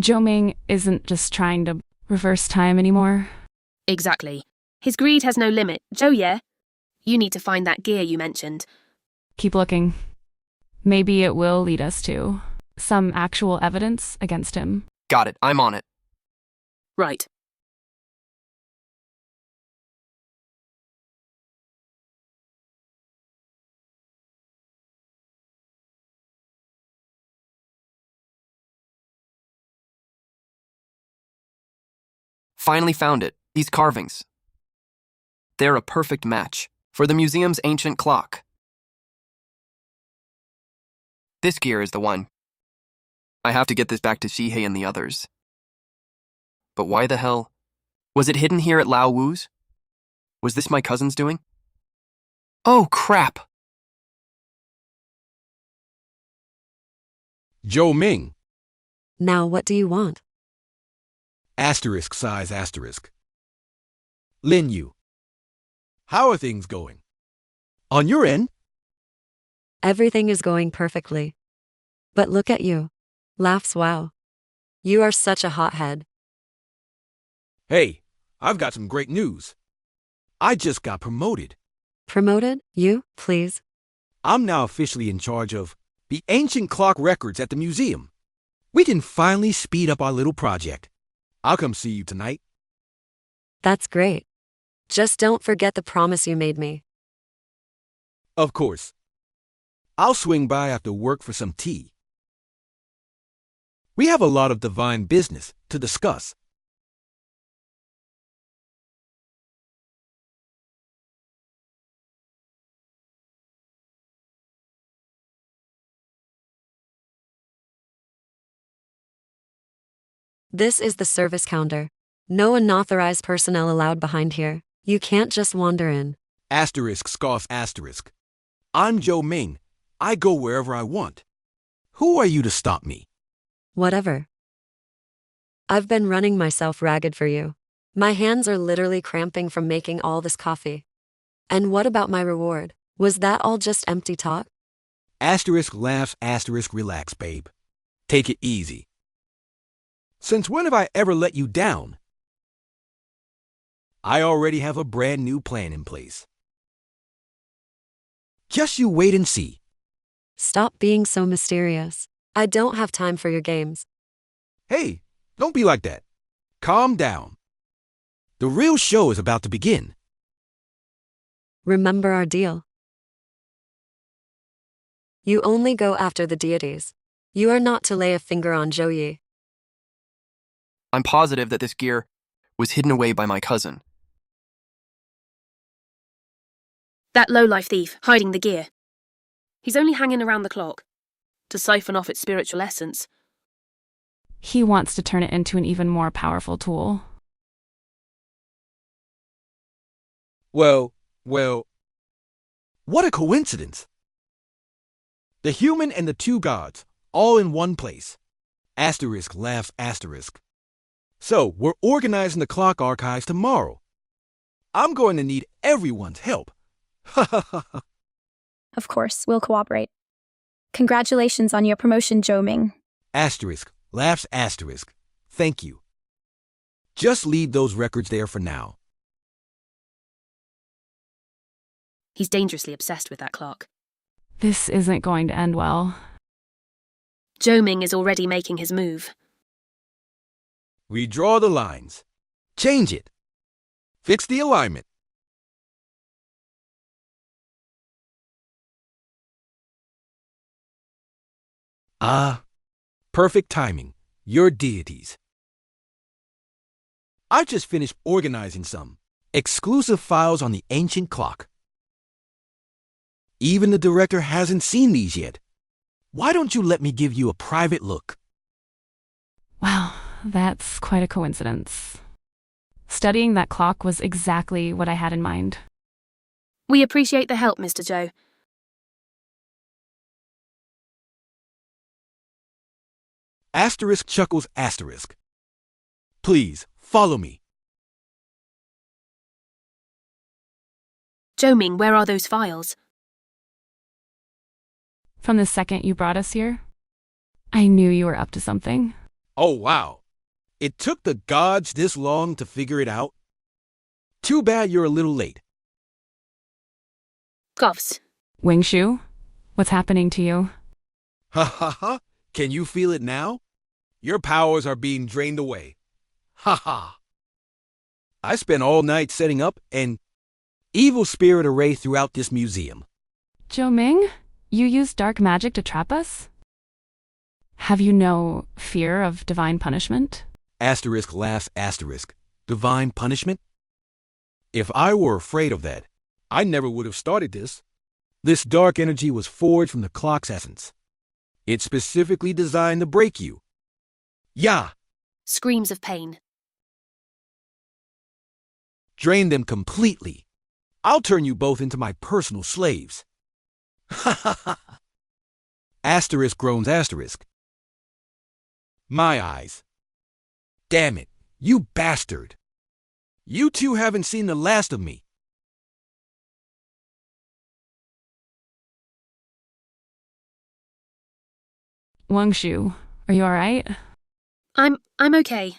Ming isn't just trying to reverse time anymore. Exactly. His greed has no limit. Zhou Ye, you need to find that gear you mentioned. Keep looking. Maybe it will lead us to some actual evidence against him. Got it, I'm on it. Right. Finally found it. These carvings. They're a perfect match for the museum's ancient clock. This gear is the one. I have to get this back to Shihei and the others. But why the hell? Was it hidden here at Lao Wu's? Was this my cousin's doing? Oh, crap! Ming. Now what do you want? Asterisk size asterisk. Lin Yu. How are things going? On your end? Everything is going perfectly. But look at you. Laughs wow. You are such a hothead. Hey, I've got some great news. I just got promoted. Promoted? You, please? I'm now officially in charge of the ancient clock records at the museum. We can finally speed up our little project. I'll come see you tonight. That's great. Just don't forget the promise you made me. Of course. I'll swing by after work for some tea. We have a lot of divine business to discuss. This is the service counter. No unauthorized personnel allowed behind here. You can't just wander in. Asterisk scoff asterisk. I'm Joe Ming. I go wherever I want. Who are you to stop me? Whatever. I've been running myself ragged for you. My hands are literally cramping from making all this coffee. And what about my reward? Was that all just empty talk? Asterisk laughs, asterisk relax, babe. Take it easy. Since when have I ever let you down? I already have a brand new plan in place. Just you wait and see. Stop being so mysterious. I don't have time for your games. Hey, don't be like that. Calm down. The real show is about to begin. Remember our deal. You only go after the deities. You are not to lay a finger on Zhou. I'm positive that this gear was hidden away by my cousin. That lowlife thief, hiding the gear. He's only hanging around the clock to siphon off its spiritual essence. He wants to turn it into an even more powerful tool. Well, what a coincidence. The human and the two gods, all in one place. Asterisk laughs, asterisk. So, we're organizing the clock archives tomorrow. I'm going to need everyone's help. Ha ha ha. Of course, we'll cooperate. Congratulations on your promotion, Zhou Ming. Asterisk laughs, asterisk. Thank you. Just leave those records there for now. He's dangerously obsessed with that clock. This isn't going to end well. Zhou Ming is already making his move. Redraw the lines. Change it. Fix the alignment. Perfect timing. Your deities. I just finished organizing some exclusive files on the ancient clock. Even the director hasn't seen these yet. Why don't you let me give you a private look? Wow, that's quite a coincidence. Studying that clock was exactly what I had in mind. We appreciate the help, Mr. Zhou. Asterisk chuckles, asterisk. Please, follow me. Zhou Ming, where are those files? From the second you brought us here, I knew you were up to something. Oh, wow. It took the gods this long to figure it out? Too bad you're a little late. Goths. Wingshu, what's happening to you? Ha ha ha. Can you feel it now? Your powers are being drained away. Ha ha. I spent all night setting up an evil spirit array throughout this museum. Zhou Ming, you used dark magic to trap us? Have you no fear of divine punishment? Asterisk laughs, asterisk. Divine punishment? If I were afraid of that, I never would have started this. This dark energy was forged from the clock's essence. It's specifically designed to break you. Yeah. Screams of pain. Drain them completely. I'll turn you both into my personal slaves. Ha ha ha. Asterisk groans, asterisk. My eyes. Damn it, you bastard. You two haven't seen the last of me. Wingshu, are you alright? I'm okay.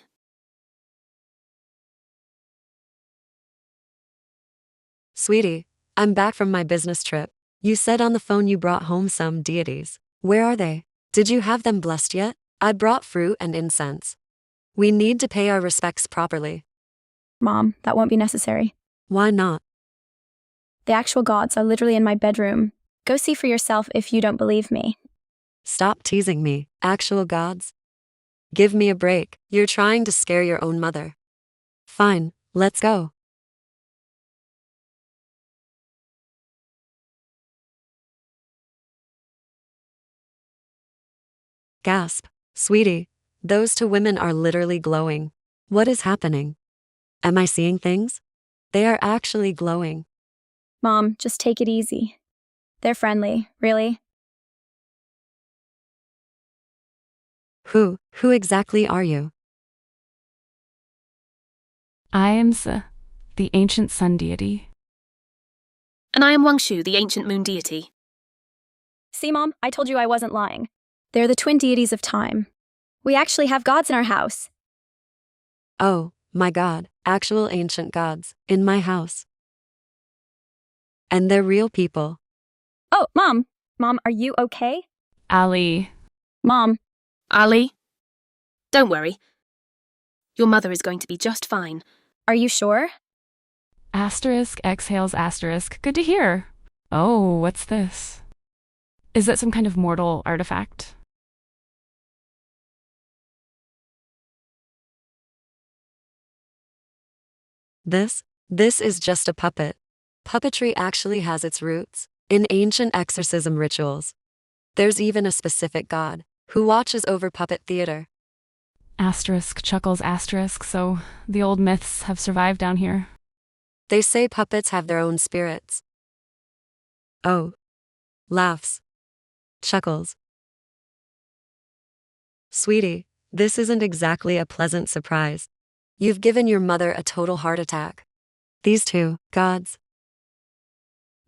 Sweetie, I'm back from my business trip. You said on the phone you brought home some deities. Where are they? Did you have them blessed yet? I brought fruit and incense. We need to pay our respects properly. Mom, that won't be necessary. Why not? The actual gods are literally in my bedroom. Go see for yourself if you don't believe me. Stop teasing me, actual gods. Give me a break. You're trying to scare your own mother. Fine, let's go. Gasp. Sweetie, those two women are literally glowing. What is happening? Am I seeing things? They are actually glowing. Mom, just take it easy. They're friendly, really. Who exactly are you? I am the ancient sun deity. And I am Wangshu, the ancient moon deity. See, Mom, I told you I wasn't lying. They're the twin deities of time. We actually have gods in our house. Oh, my God, actual ancient gods, in my house. And they're real people. Oh, Mom! Mom, are you okay? Ali. Mom, Ali? Don't worry. Your mother is going to be just fine. are you sure? Asterisk exhales asterisk. Good to hear. Oh, what's this? Is that some kind of mortal artifact? This is just a puppet. Puppetry actually has its roots in ancient exorcism rituals. There's even a specific god who watches over puppet theater. Asterisk chuckles asterisk, so the old myths have survived down here. They say puppets have their own spirits. Oh. Laughs. Chuckles. Sweetie, this isn't exactly a pleasant surprise. You've given your mother a total heart attack. These two gods.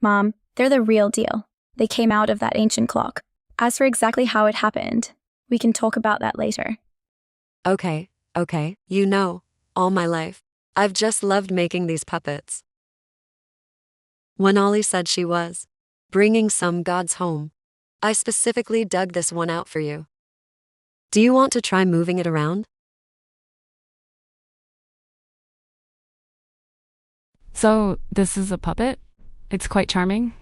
Mom, they're the real deal. They came out of that ancient clock. As for exactly how it happened, we can talk about that later. Okay, you know, all my life, I've just loved making these puppets. When Ollie said she was bringing some gods home, I specifically dug this one out for you. Do you want to try moving it around? So, this is a puppet? It's quite charming.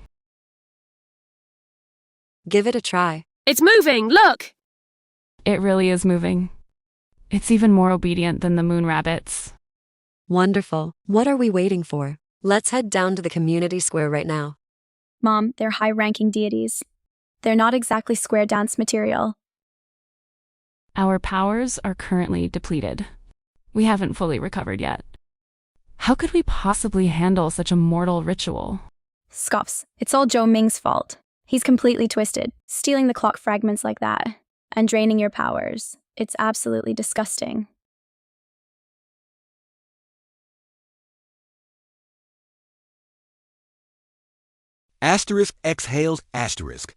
Give it a try. It's moving! Look! It really is moving. It's even more obedient than the moon rabbits. Wonderful. What are we waiting for? Let's head down to the community square right now. Mom, they're high-ranking deities. They're not exactly square dance material. Our powers are currently depleted. We haven't fully recovered yet. How could we possibly handle such a mortal ritual? Scoffs. It's all Zhou Ming's fault. He's completely twisted, stealing the clock fragments like that, and draining your powers. It's absolutely disgusting. Asterisk exhales asterisk.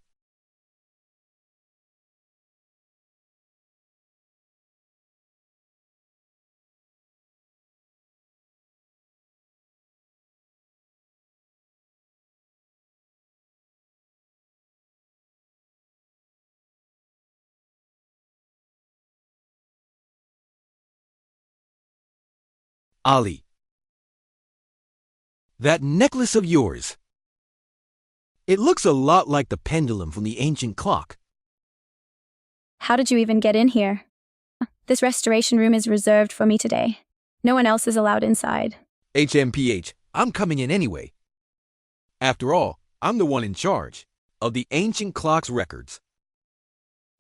Ali. That necklace of yours. It looks a lot like the pendulum from the ancient clock. How did you even get in here? This restoration room is reserved for me today. No one else is allowed inside. HMPH, I'm coming in anyway. After all, I'm the one in charge of the ancient clock's records.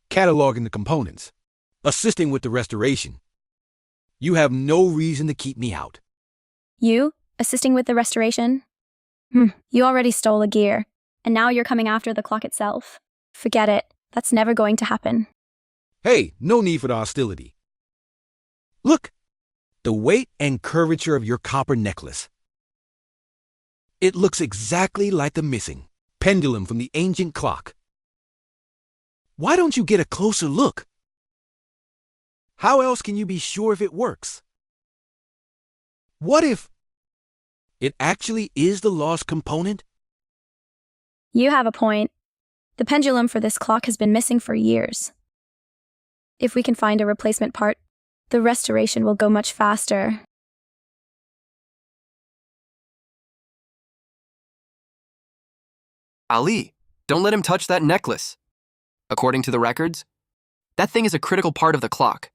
Cataloging the components, assisting with the restoration. You have no reason to keep me out. You? Assisting with the restoration? You already stole a gear, and now you're coming after the clock itself. Forget it. That's never going to happen. Hey, no need for the hostility. Look, the weight and curvature of your copper necklace. It looks exactly like the missing pendulum from the ancient clock. Why don't you get a closer look? How else can you be sure if it works? What if it actually is the lost component? You have a point. The pendulum for this clock has been missing for years. If we can find a replacement part, the restoration will go much faster. Ali, don't let him touch that necklace. According to the records, that thing is a critical part of the clock.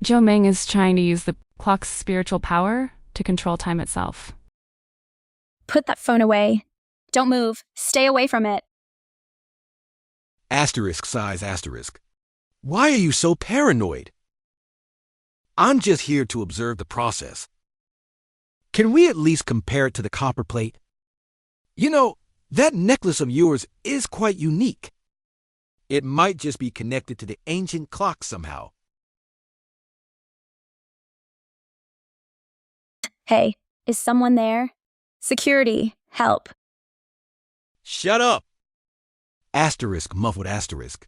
Zhou Ming is trying to use the clock's spiritual power to control time itself. Put that phone away. Don't move. Stay away from it. Asterisk size asterisk. Why are you so paranoid? I'm just here to observe the process. Can we at least compare it to the copper plate? You know, that necklace of yours is quite unique. It might just be connected to the ancient clock somehow. Hey, is someone there? Security, help. Shut up! Asterisk muffled asterisk.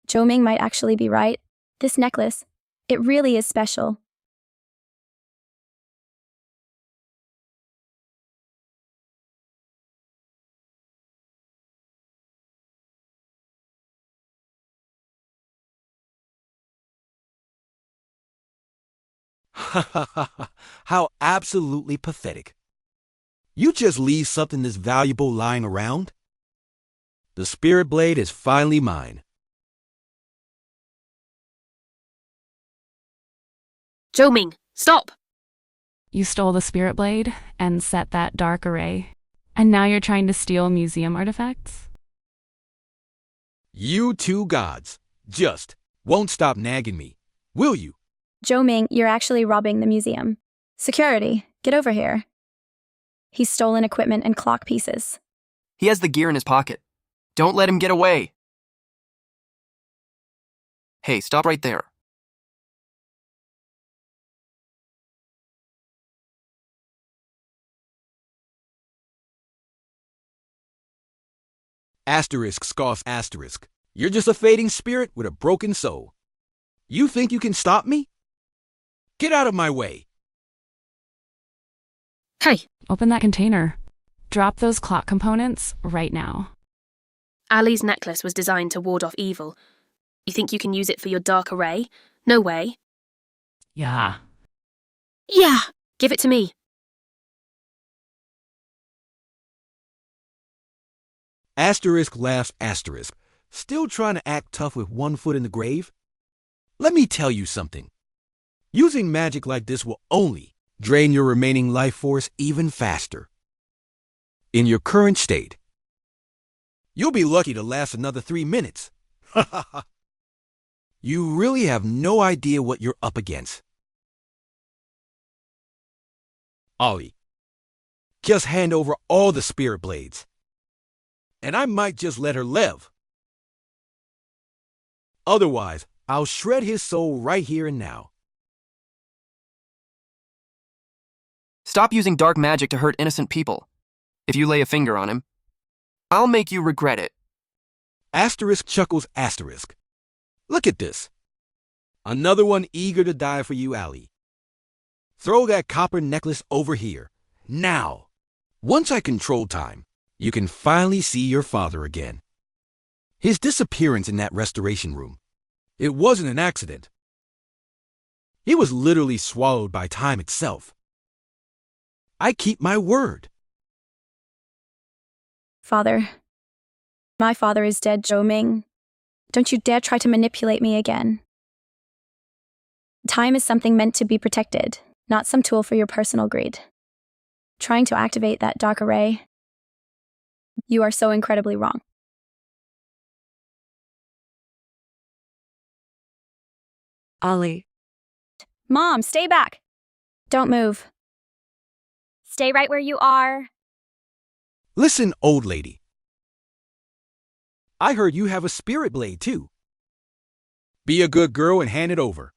Zhou Ming might actually be right. This necklace, it really is special. How absolutely pathetic. You just leave something this valuable lying around? The spirit blade is finally mine. Zhou Ming, stop! You stole the spirit blade and set that dark array. And now you're trying to steal museum artifacts? You two gods just won't stop nagging me, will you? Zhou Ming, you're actually robbing the museum. Security, get over here. He's stolen equipment and clock pieces. He has the gear in his pocket. Don't let him get away. Hey, stop right there. Asterisk scoffs asterisk. You're just a fading spirit with a broken soul. You think you can stop me? Get out of my way. Hey, Open that container. Drop those clock components right now. Ali's necklace was designed to ward off evil. You think you can use it for your dark array? No way. Yeah. Yeah! Give it to me. Asterisk laughs asterisk. Still trying to act tough with one foot in the grave? Let me tell you something. Using magic like this will only drain your remaining life force even faster. In your current state, you'll be lucky to last another 3 minutes. You really have no idea what you're up against. Ollie, just hand over all the spirit blades, and I might just let her live. Otherwise, I'll shred his soul right here and now. Stop using dark magic to hurt innocent people. If you lay a finger on him, I'll make you regret it. Asterisk chuckles asterisk. Look at this. Another one eager to die for you, Allie. Throw that copper necklace over here, now. Once I control time, you can finally see your father again. His disappearance in that restoration room, it wasn't an accident. He was literally swallowed by time itself. I keep my word. Father. My father is dead, Zhou Ming. Don't you dare try to manipulate me again. Time is something meant to be protected, not some tool for your personal greed. Trying to activate that dark array, you are so incredibly wrong. Ollie, Mom, stay back! Don't move. Stay right where you are. Listen, old lady. I heard you have a spirit blade, too. Be a good girl and hand it over.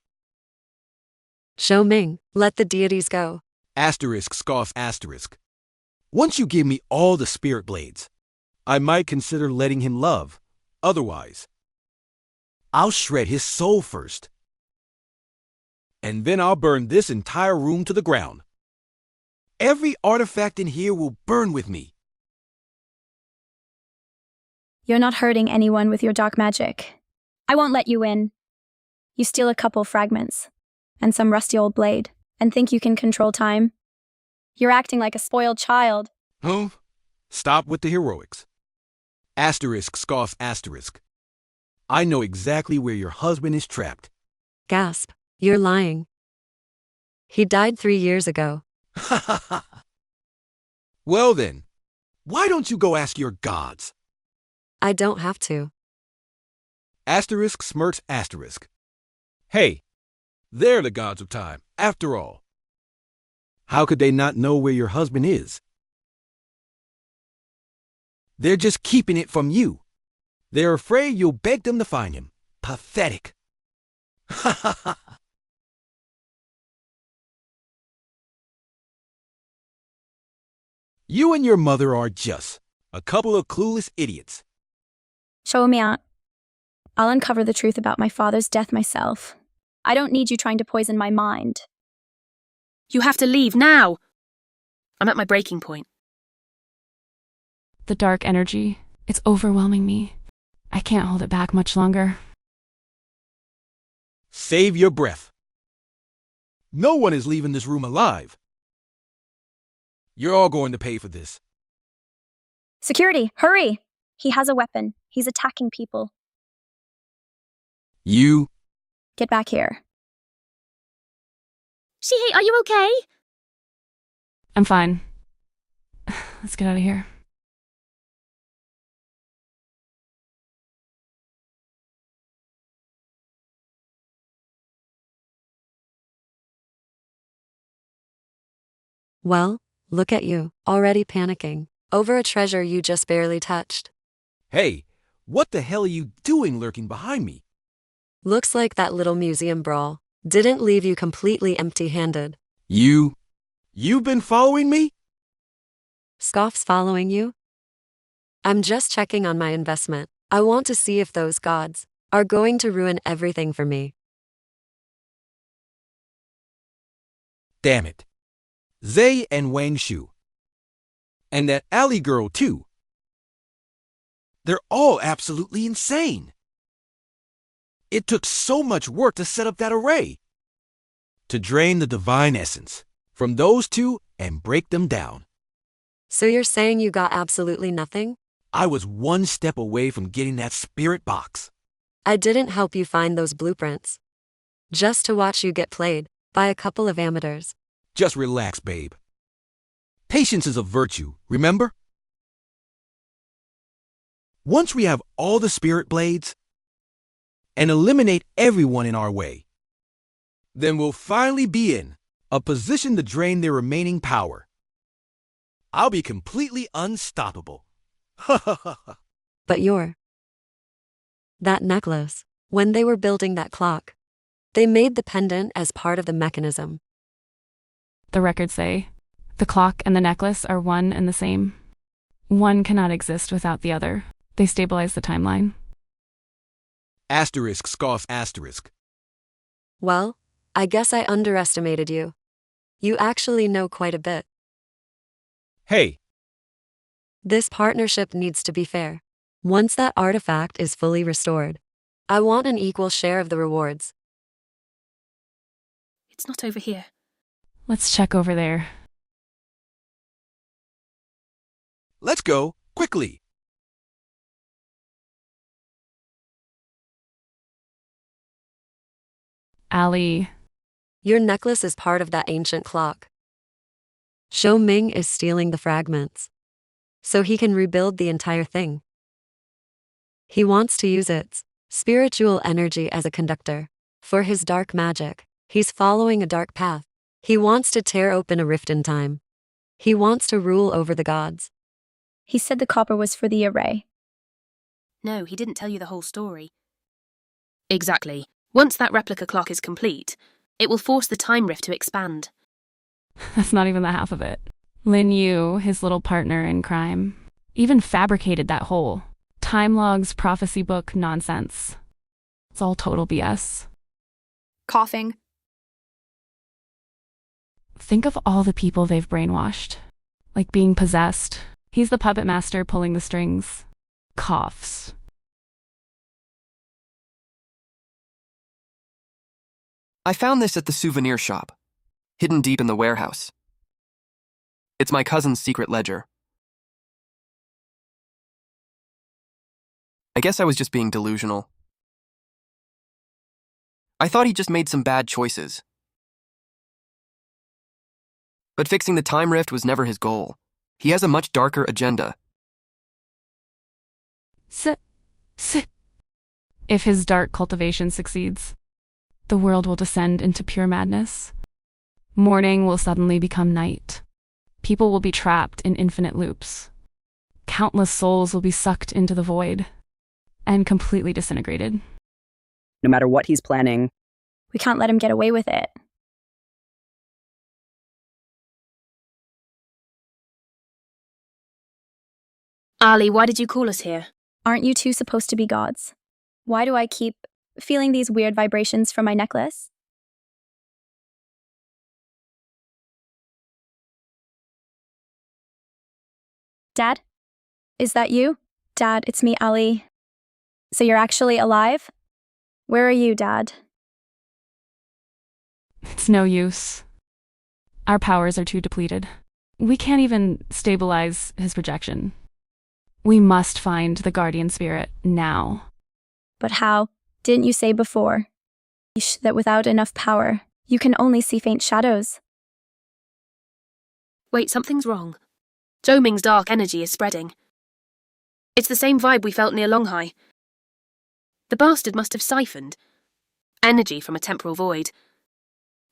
Zhou Ming, let the deities go. Asterisk scoffs asterisk. Once you give me all the spirit blades, I might consider letting him love. Otherwise, I'll shred his soul first. And then I'll burn this entire room to the ground. Every artifact in here will burn with me. You're not hurting anyone with your dark magic. I won't let you in. You steal a couple fragments and some rusty old blade and think you can control time. You're acting like a spoiled child. Huh? Stop with the heroics. Asterisk scoffs asterisk. I know exactly where your husband is trapped. Gasp. You're lying. He died 3 years ago. Ha ha ha. Well then, why don't you go ask your gods? I don't have to. Asterisk smirks asterisk. Hey, they're the gods of time, after all. How could they not know where your husband is? They're just keeping it from you. They're afraid you'll beg them to find him. Pathetic. Ha ha ha. You and your mother are just a couple of clueless idiots. Show me out. I'll uncover the truth about my father's death myself. I don't need you trying to poison my mind. You have to leave now. I'm at my breaking point. The dark energy, it's overwhelming me. I can't hold it back much longer. Save your breath. No one is leaving this room alive. You're all going to pay for this. Security, hurry! He has a weapon. He's attacking people. You. Get back here. Shihei, are you okay? I'm fine. Let's get out of here. Well, look at you, already panicking over a treasure you just barely touched. Hey, what the hell are you doing lurking behind me? Looks like that little museum brawl didn't leave you completely empty-handed. You've been following me? Scoff's following you? I'm just checking on my investment. I want to see if those gods are going to ruin everything for me. Damn it. Zay and Wang Shu. And that alley girl, too. They're all absolutely insane. It took so much work to set up that array. To drain the divine essence from those two and break them down. So you're saying you got absolutely nothing? I was one step away from getting that spirit box. I didn't help you find those blueprints. Just to watch you get played by a couple of amateurs. Just relax, babe. Patience is a virtue, remember? Once we have all the spirit blades and eliminate everyone in our way, then we'll finally be in a position to drain their remaining power. I'll be completely unstoppable. Ha ha ha ha. But that necklace, when they were building that clock, they made the pendant as part of the mechanism. The records say the clock and the necklace are one and the same. One cannot exist without the other. They stabilize the timeline. Asterisk scoffs asterisk. Well, I guess I underestimated you. You actually know quite a bit. Hey, This partnership needs to be fair. Once that artifact is fully restored, I want an equal share of the rewards. It's not over here. Let's check over there. let's go, quickly. Ali, Your necklace is part of that ancient clock. Shou Ming is stealing the fragments, so he can rebuild the entire thing. He wants to use its spiritual energy as a conductor for his dark magic. He's following a dark path. He wants to tear open a rift in time. He wants to rule over the gods. He said the copper was for the array. No, he didn't tell you the whole story. Exactly. Once that replica clock is complete, it will force the time rift to expand. that's not even the half of it. Lin Yu, his little partner in crime, even fabricated that whole time logs prophecy book nonsense. It's all total BS. Coughing. Think of all the people they've brainwashed. Like being possessed. He's the puppet master pulling the strings. Coughs. I found this at the souvenir shop, hidden deep in the warehouse. It's my cousin's secret ledger. I guess I was just being delusional. I thought he just made some bad choices. But fixing the time rift was never his goal. He has a much darker agenda. If his dark cultivation succeeds, the world will descend into pure madness. Morning will suddenly become night. People will be trapped in infinite loops. Countless souls will be sucked into the void and completely disintegrated. No matter what he's planning, We can't let him get away with it. Ali, why did you call us here? Aren't you two supposed to be gods? Why do I keep feeling these weird vibrations from my necklace? Dad? Is that you? Dad, it's me, Ali. So you're actually alive? Where are you, Dad? It's no use. Our powers are too depleted. We can't even stabilize his projection. We must find the guardian spirit now. But how? Didn't you say before that without enough power, you can only see faint shadows? Wait, something's wrong. Zhou Ming's dark energy is spreading. It's the same vibe we felt near Longhai. The bastard must have siphoned energy from a temporal void.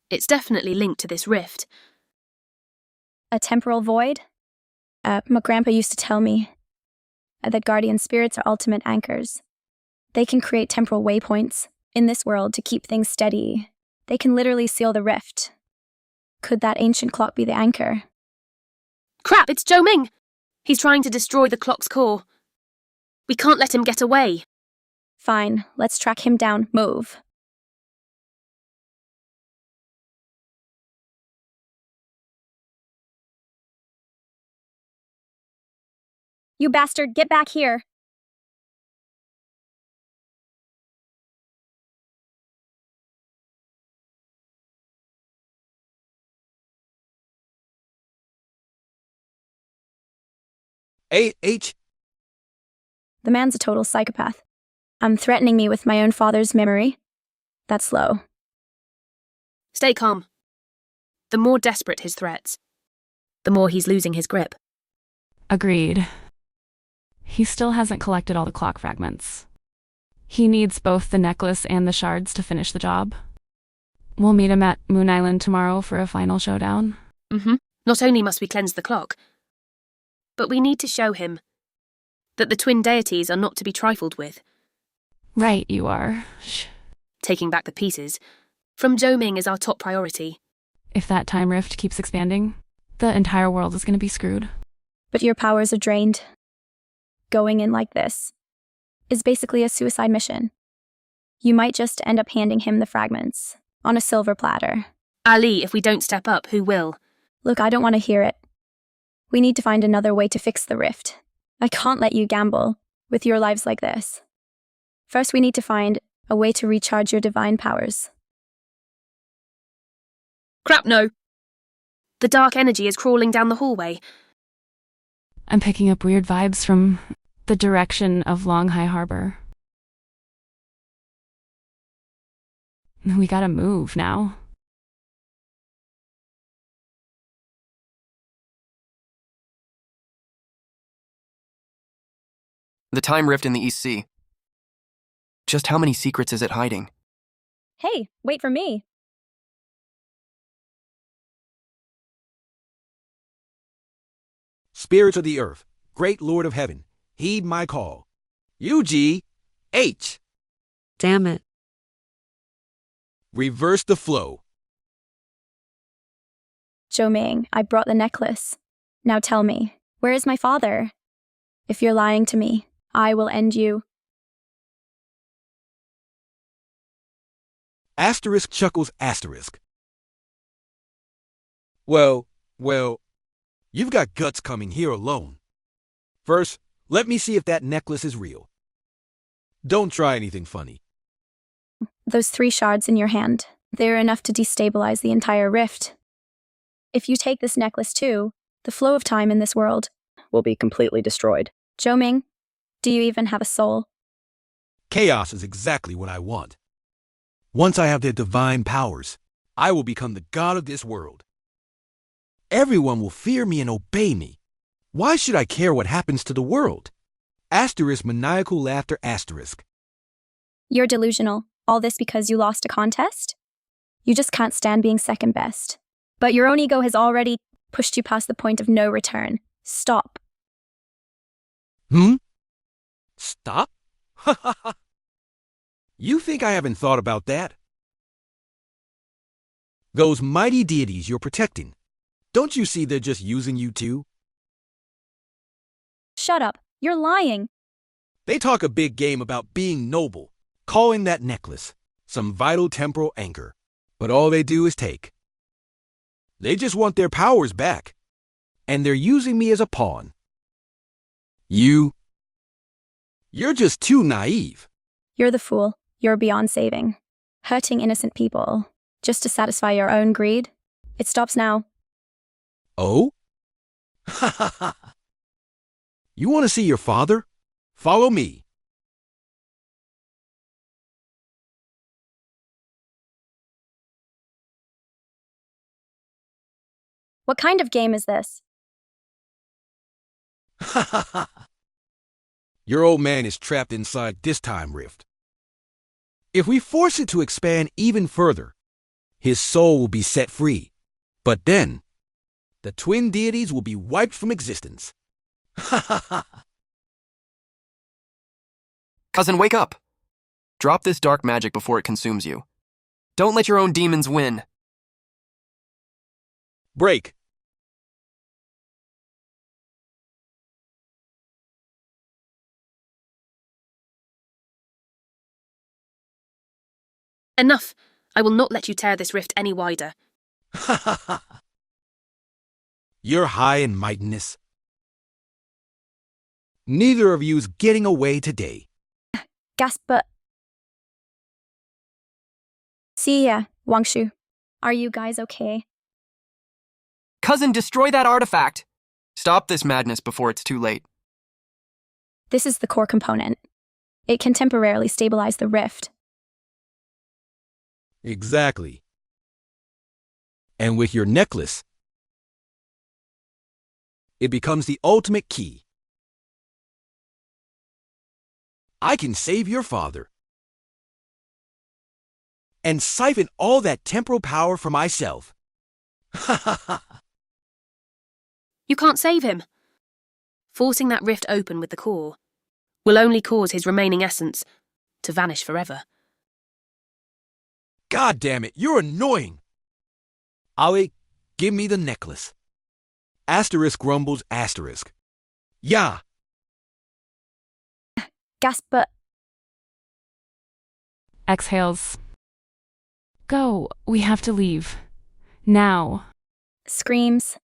It's definitely linked to this rift. A temporal void? My grandpa used to tell me that guardian spirits are ultimate anchors. They can create temporal waypoints in this world to keep things steady. They can literally seal the rift. Could that ancient clock be the anchor? Crap, it's Zhou Ming! He's trying to destroy the clock's core. We can't let him get away. Fine, let's track him down. Move. You bastard, get back here! H. The man's a total psychopath. Threatening me with my own father's memory. That's low. Stay calm. The more desperate his threats, the more he's losing his grip. Agreed. He still hasn't collected all the clock fragments. He needs both the necklace and the shards to finish the job. We'll meet him at Moon Island tomorrow for a final showdown. Not only must we cleanse the clock, but we need to show him that the twin deities are not to be trifled with. Right, you are. Shh. Taking back the pieces from Zhou Ming is our top priority. If that time rift keeps expanding, the entire world is going to be screwed. But your powers are drained. Going in like this is basically a suicide mission. You might just end up handing him the fragments on a silver platter. Ali, if we don't step up, who will? Look, I don't want to hear it. We need to find another way to fix the rift. I can't let you gamble with your lives like this. First, we need to find a way to recharge your divine powers. Crap, no. The dark energy is crawling down the hallway. I'm picking up weird vibes from the direction of Longhai Harbor. We gotta move now. The time rift in the East Sea. Just how many secrets is it hiding? Hey, wait for me. Spirits of the earth, great Lord of heaven, heed my call. UGH. Damn it. Reverse the flow. Zhou Ming, I brought the necklace. Now tell me, where is my father? If you're lying to me, I will end you. Asterisk chuckles asterisk. Well, you've got guts coming here alone. First, let me see if that necklace is real. Don't try anything funny. Those 3 shards in your hand, they're enough to destabilize the entire rift. If you take this necklace too, the flow of time in this world will be completely destroyed. Zhou Ming, do you even have a soul? Chaos is exactly what I want. Once I have their divine powers, I will become the god of this world. Everyone will fear me and obey me. Why should I care what happens to the world? Asterisk maniacal laughter asterisk. You're delusional. All this because you lost a contest? You just can't stand being second best. But your own ego has already pushed you past the point of no return. Stop. Stop? You think I haven't thought about that? Those mighty deities you're protecting, don't you see they're just using you too? Shut up. You're lying. They talk a big game about being noble, calling that necklace some vital temporal anchor, but all they do is take. They just want their powers back, and they're using me as a pawn. You're just too naive. You're the fool. You're beyond saving. Hurting innocent people just to satisfy your own greed. It stops now. Oh? Ha ha ha. You want to see your father? Follow me. What kind of game is this? Ha ha ha. Your old man is trapped inside this time rift. If we force it to expand even further, his soul will be set free. But then, the twin deities will be wiped from existence. Ha ha ha. Cousin, wake up. Drop this dark magic before it consumes you. Don't let your own demons win. Break. Enough. I will not let you tear this rift any wider. Ha ha ha. You're high in mightiness. Neither of you's getting away today. Gasp, but... See ya, Wangshu. Are you guys okay? Cousin, destroy that artifact. Stop this madness before it's too late. This is the core component. It can temporarily stabilize the rift. Exactly. And with your necklace, it becomes the ultimate key. I can save your father and siphon all that temporal power for myself. Ha ha ha. You can't save him. Forcing that rift open with the core will only cause his remaining essence to vanish forever. God damn it, you're annoying. Ali, give me the necklace. Asterisk grumbles asterisk. Yeah. Gasp, but... Exhales. Go. We have to leave. Now. Screams.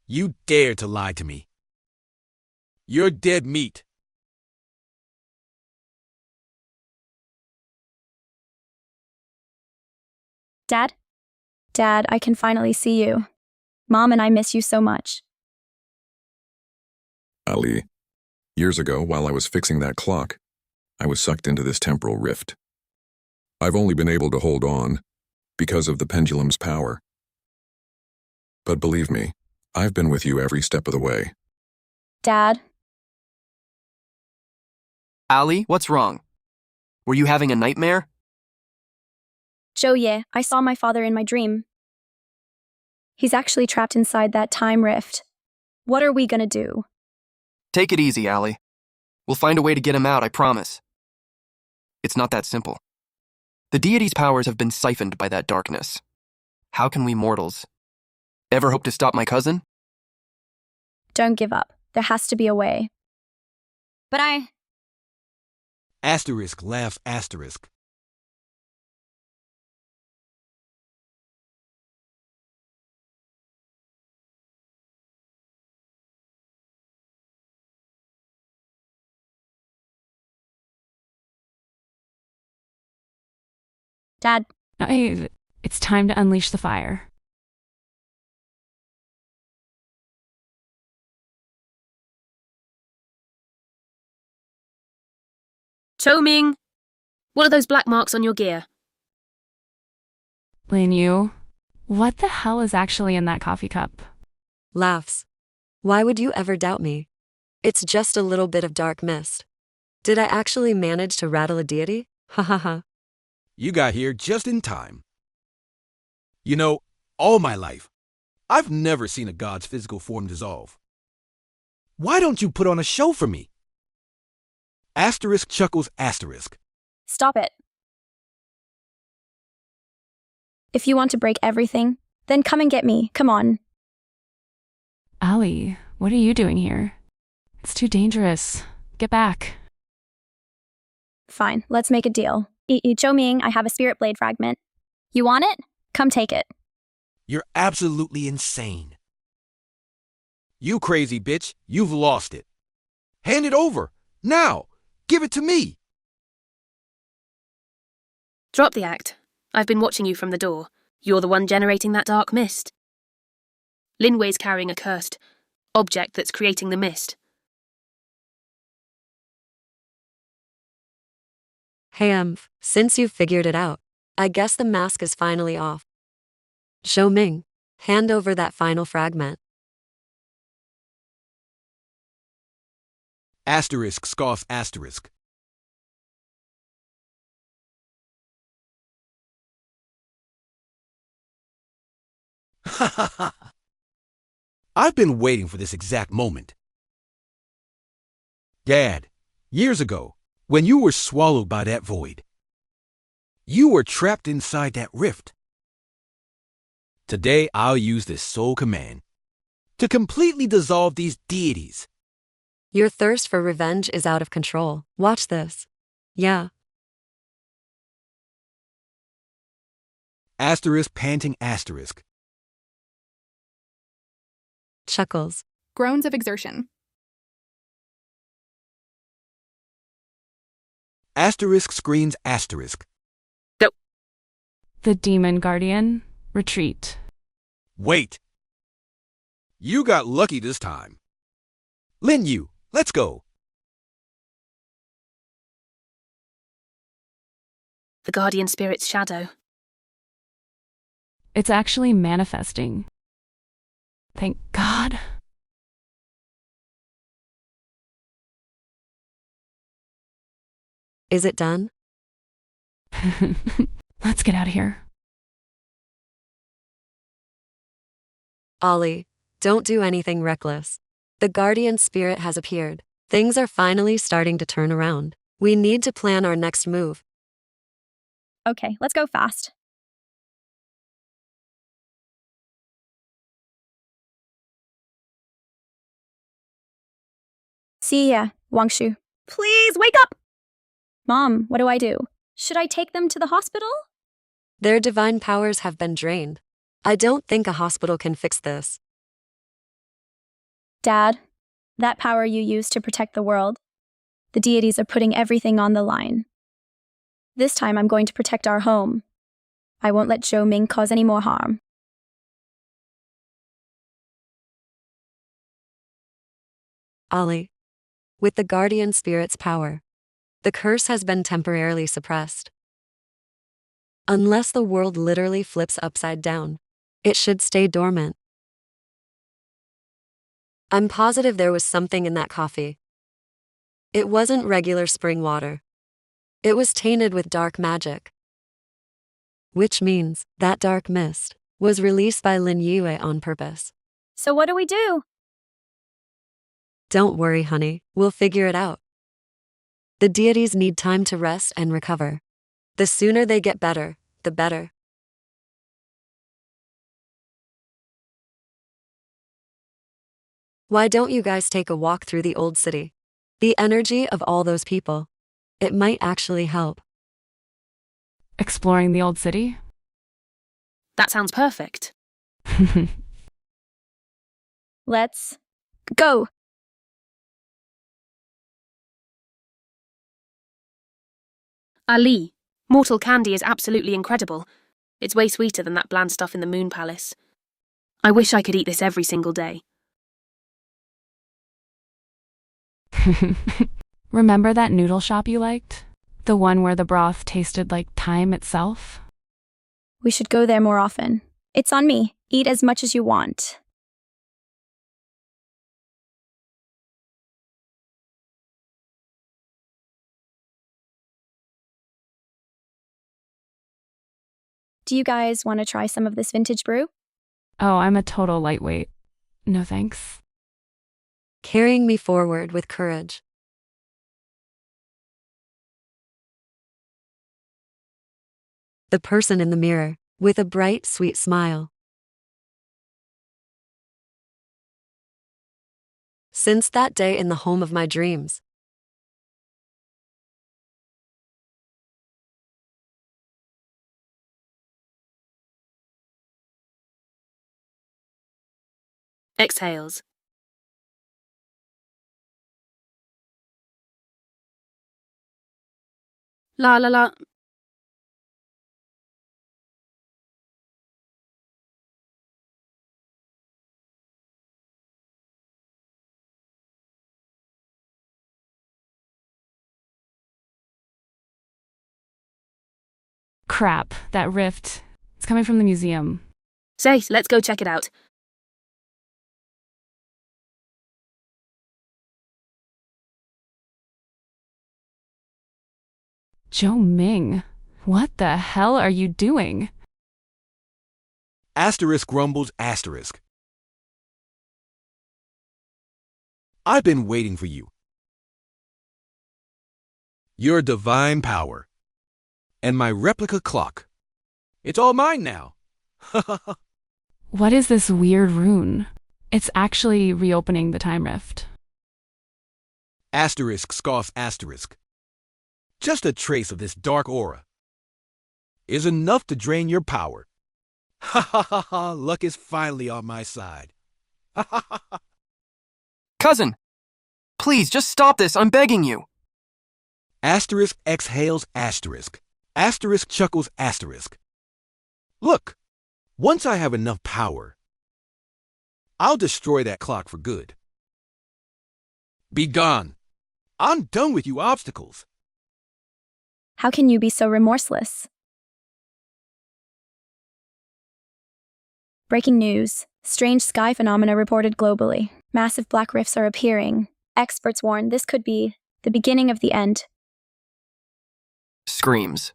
You dare to lie to me. You're dead meat. Dad? Dad, I can finally see you. Mom and I miss you so much. Ali, years ago, while I was fixing that clock, I was sucked into this temporal rift. I've only been able to hold on because of the pendulum's power. But believe me, I've been with you every step of the way. Dad? Ali, what's wrong? Were you having a nightmare? Joye, I saw my father in my dream. He's actually trapped inside that time rift. What are we gonna do? Take it easy, Ali. We'll find a way to get him out, I promise. It's not that simple. The deity's powers have been siphoned by that darkness. How can we mortals ever hope to stop my cousin? Don't give up. There has to be a way. But Asterisk laughs asterisk. Dad, It's time to unleash the fire. Cho-Ming! What are those black marks on your gear? Lin Yu, what the hell is actually in that coffee cup? Laughs. Why would you ever doubt me? It's just a little bit of dark mist. Did I actually manage to rattle a deity? Ha ha ha. You got here just in time. You know, all my life, I've never seen a god's physical form dissolve. Why don't you put on a show for me? Asterisk chuckles asterisk. Stop it. If you want to break everything, then come and get me. Come on. Ali, what are you doing here? It's too dangerous. Get back. Fine, let's make a deal. Cho-Ming, I have a spirit blade fragment. You want it? Come take it. You're absolutely insane. You crazy bitch, you've lost it. Hand it over, now! Give it to me! Drop the act. I've been watching you from the door. You're the one generating that dark mist. Lin Wei's carrying a cursed object that's creating the mist. Hey, since you've figured it out, I guess the mask is finally off. Zhou Ming, hand over that final fragment. Asterisk scoffs asterisk. Ha ha ha. I've been waiting for this exact moment. Dad, years ago, when you were swallowed by that void, you were trapped inside that rift. Today, I'll use this sole command to completely dissolve these deities. Your thirst for revenge is out of control. Watch this. Yeah. Asterisk panting asterisk. Chuckles. Groans of exertion. Asterisk screams asterisk. The demon guardian, retreat. Wait. You got lucky this time. Lin Yu, let's go. The guardian spirit's shadow. It's actually manifesting. Thank God. Is it done? Let's get out of here. Ollie, don't do anything reckless. The guardian spirit has appeared. Things are finally starting to turn around. We need to plan our next move. Okay, let's go fast. See ya, Wangshu. Please wake up! Mom, what do I do? Should I take them to the hospital? Their divine powers have been drained. I don't think a hospital can fix this. Dad, that power you use to protect the world, the deities are putting everything on the line. This time I'm going to protect our home. I won't let Zhou Ming cause any more harm. Ollie, with the guardian spirit's power, the curse has been temporarily suppressed. Unless the world literally flips upside down, it should stay dormant. I'm positive there was something in that coffee. It wasn't regular spring water. It was tainted with dark magic. Which means that dark mist was released by Lin Yue on purpose. So what do we do? Don't worry, honey, we'll figure it out. The deities need time to rest and recover. The sooner they get better, the better. Why don't you guys take a walk through the old city? The energy of all those people. It might actually help. Exploring the old city? That sounds perfect. Let's go. Ali, mortal candy is absolutely incredible. It's way sweeter than that bland stuff in the Moon Palace. I wish I could eat this every single day. Remember that noodle shop you liked? The one where the broth tasted like time itself? We should go there more often. It's on me. Eat as much as you want. Do you guys want to try some of this vintage brew? Oh, I'm a total lightweight. No thanks. Carrying me forward with courage. The person in the mirror, with a bright, sweet smile. Since that day in the home of my dreams, Exhales. La la la. Crap, that rift. It's coming from the museum. Say, let's go check it out. Zhou Ming, what the hell are you doing? Asterisk grumbles asterisk. I've been waiting for you. Your divine power. And my replica clock. It's all mine now. What is this weird rune? It's actually reopening the time rift. Asterisk scoffs asterisk. Just a trace of this dark aura is enough to drain your power. Ha ha ha ha, luck is finally on my side. Ha ha ha ha. Cousin! Please, just stop this, I'm begging you! Asterisk exhales asterisk. Asterisk chuckles asterisk. Look, once I have enough power, I'll destroy that clock for good. Be gone. I'm done with you obstacles. How can you be so remorseless? Breaking news. Strange sky phenomena reported globally. Massive black rifts are appearing. Experts warn this could be the beginning of the end. Screams.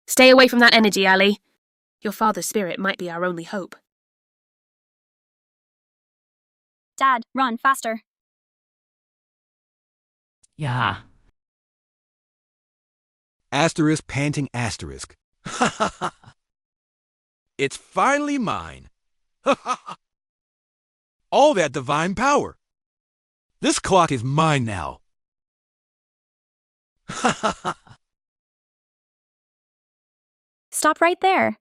Stay away from that energy, Ali. Your father's spirit might be our only hope. Dad, run, faster. Yeah. Asterisk panting asterisk. Ha ha ha. It's finally mine. Ha ha ha. All that divine power. This clock is mine now. Ha ha ha. Stop right there.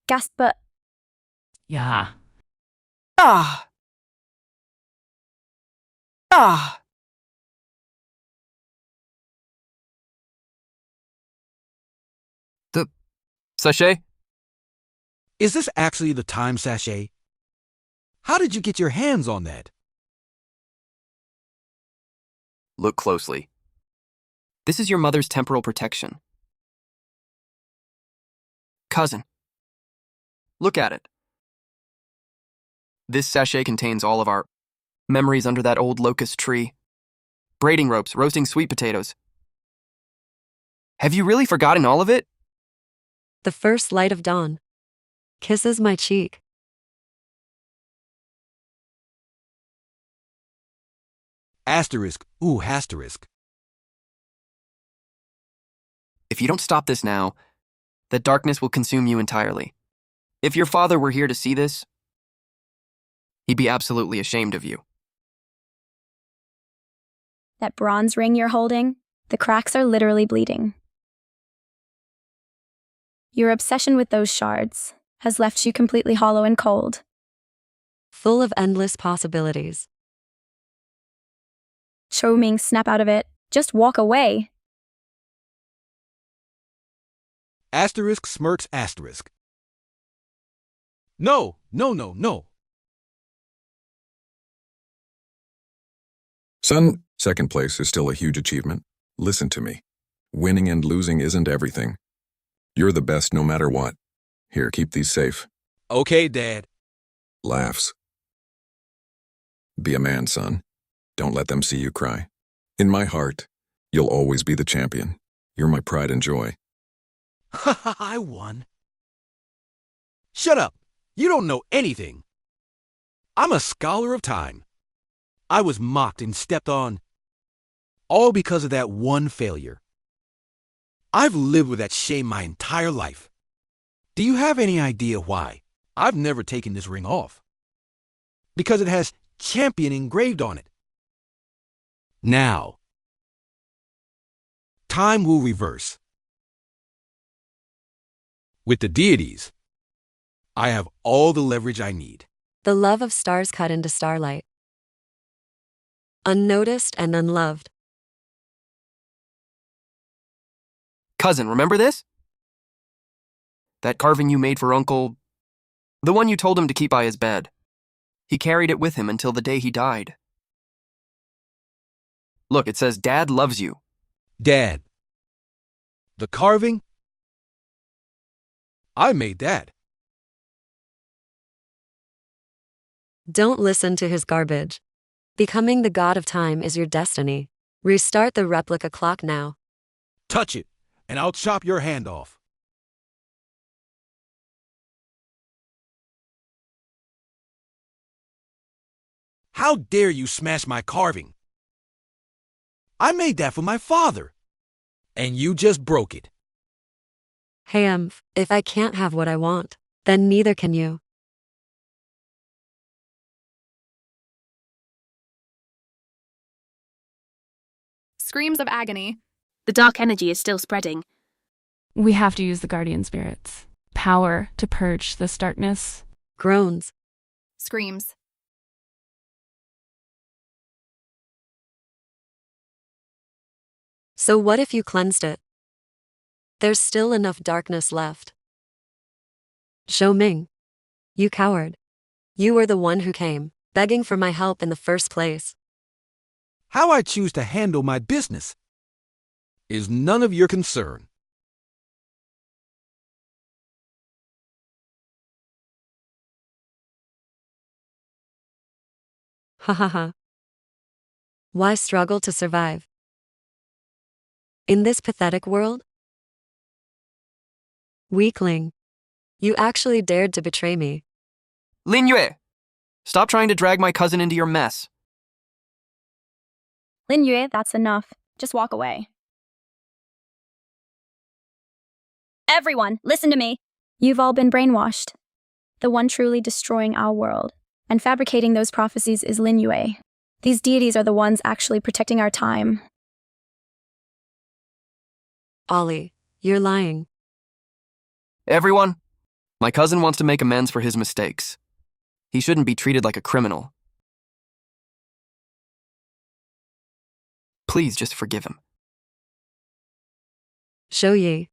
Gasp, but Yeah. Ah! Ah! The sachet? Is this actually the time sachet? How did you get your hands on that? Look closely. This is your mother's temporal protection. Cousin. Look at it. This sachet contains all of our memories under that old locust tree. Braiding ropes, roasting sweet potatoes. Have you really forgotten all of it? the first light of dawn, kisses my cheek. Asterisk, ooh, asterisk. If you don't stop this now, the darkness will consume you entirely. If your father were here to see this, he'd be absolutely ashamed of you. That bronze ring you're holding, The cracks are literally bleeding. Your obsession with those shards has left you completely hollow and cold. Full of endless possibilities. Cho Ming, snap out of it. Just walk away. Asterisk smirks asterisk. No, no, no, no. Son, second place is still a huge achievement. Listen to me. Winning and losing isn't everything. You're the best no matter what. Here, keep these safe. Okay, Dad. Laughs. Be a man, son. Don't let them see you cry. In my heart, you'll always be the champion. You're my pride and joy. I won. Shut up. You don't know anything. I'm a scholar of time. I was mocked and stepped on, all because of that one failure. I've lived with that shame my entire life. Do you have any idea why? I've never taken this ring off. Because it has champion engraved on it. Now, time will reverse. With the deities, I have all the leverage I need. The love of stars cut into starlight. Unnoticed and unloved. Cousin, remember this? That carving you made for Uncle... The one you told him to keep by his bed. He carried it with him until the day he died. Look, it says, Dad loves you. Dad. The carving? I made that. Don't listen to his garbage. Becoming the god of time is your destiny. Restart the replica clock now. Touch it, and I'll chop your hand off. How dare you smash my carving? I made that for my father, and you just broke it. Hey, if I can't have what I want, then neither can you. Screams of agony. The dark energy is still spreading. We have to use the guardian spirits. Power to purge this darkness. Groans. Screams. So what if you cleansed it? There's still enough darkness left. Zhou Ming. You coward. You were the one who came, begging for my help in the first place. How I choose to handle my business is none of your concern. Ha ha ha. Why struggle to survive? In this pathetic world? Weakling. You actually dared to betray me. Lin Yue! Stop trying to drag my cousin into your mess. Lin Yue, that's enough. Just walk away. Everyone, listen to me. You've all been brainwashed. The one truly destroying our world and fabricating those prophecies is Lin Yue. These deities are the ones actually protecting our time. Ollie, you're lying. Everyone, my cousin wants to make amends for his mistakes. He shouldn't be treated like a criminal. Please just forgive him. Zhou Yi.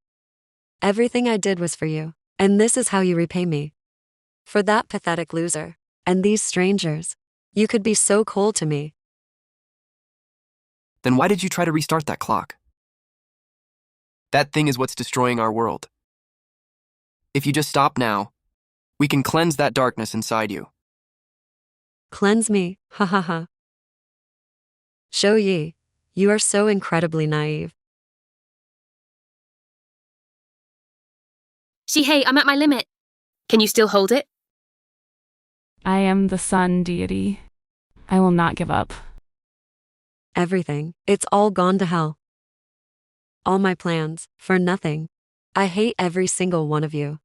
Everything I did was for you, and this is how you repay me. For that pathetic loser, and these strangers, you could be so cold to me. Then why did you try to restart that clock? That thing is what's destroying our world. If you just stop now, we can cleanse that darkness inside you. Cleanse me, ha ha ha. Zhou Yi, you are so incredibly naive. Shihei, I'm at my limit. Can you still hold it? I am the sun deity. I will not give up. Everything, it's all gone to hell. All my plans, for nothing. I hate every single one of you.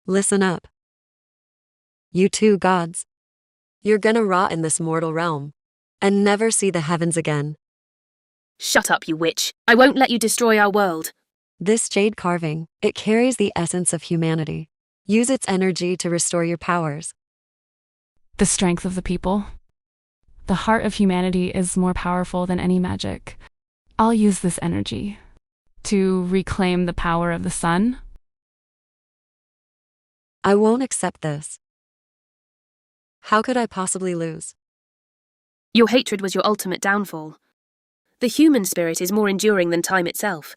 Listen up. You two gods. You're gonna rot in this mortal realm and never see the heavens again. Shut up, you witch. I won't let you destroy our world. This jade carving, it carries the essence of humanity. Use its energy to restore your powers. The strength of the people. The heart of humanity is more powerful than any magic. I'll use this energy to reclaim the power of the sun. I won't accept this. How could I possibly lose? Your hatred was your ultimate downfall. The human spirit is more enduring than time itself.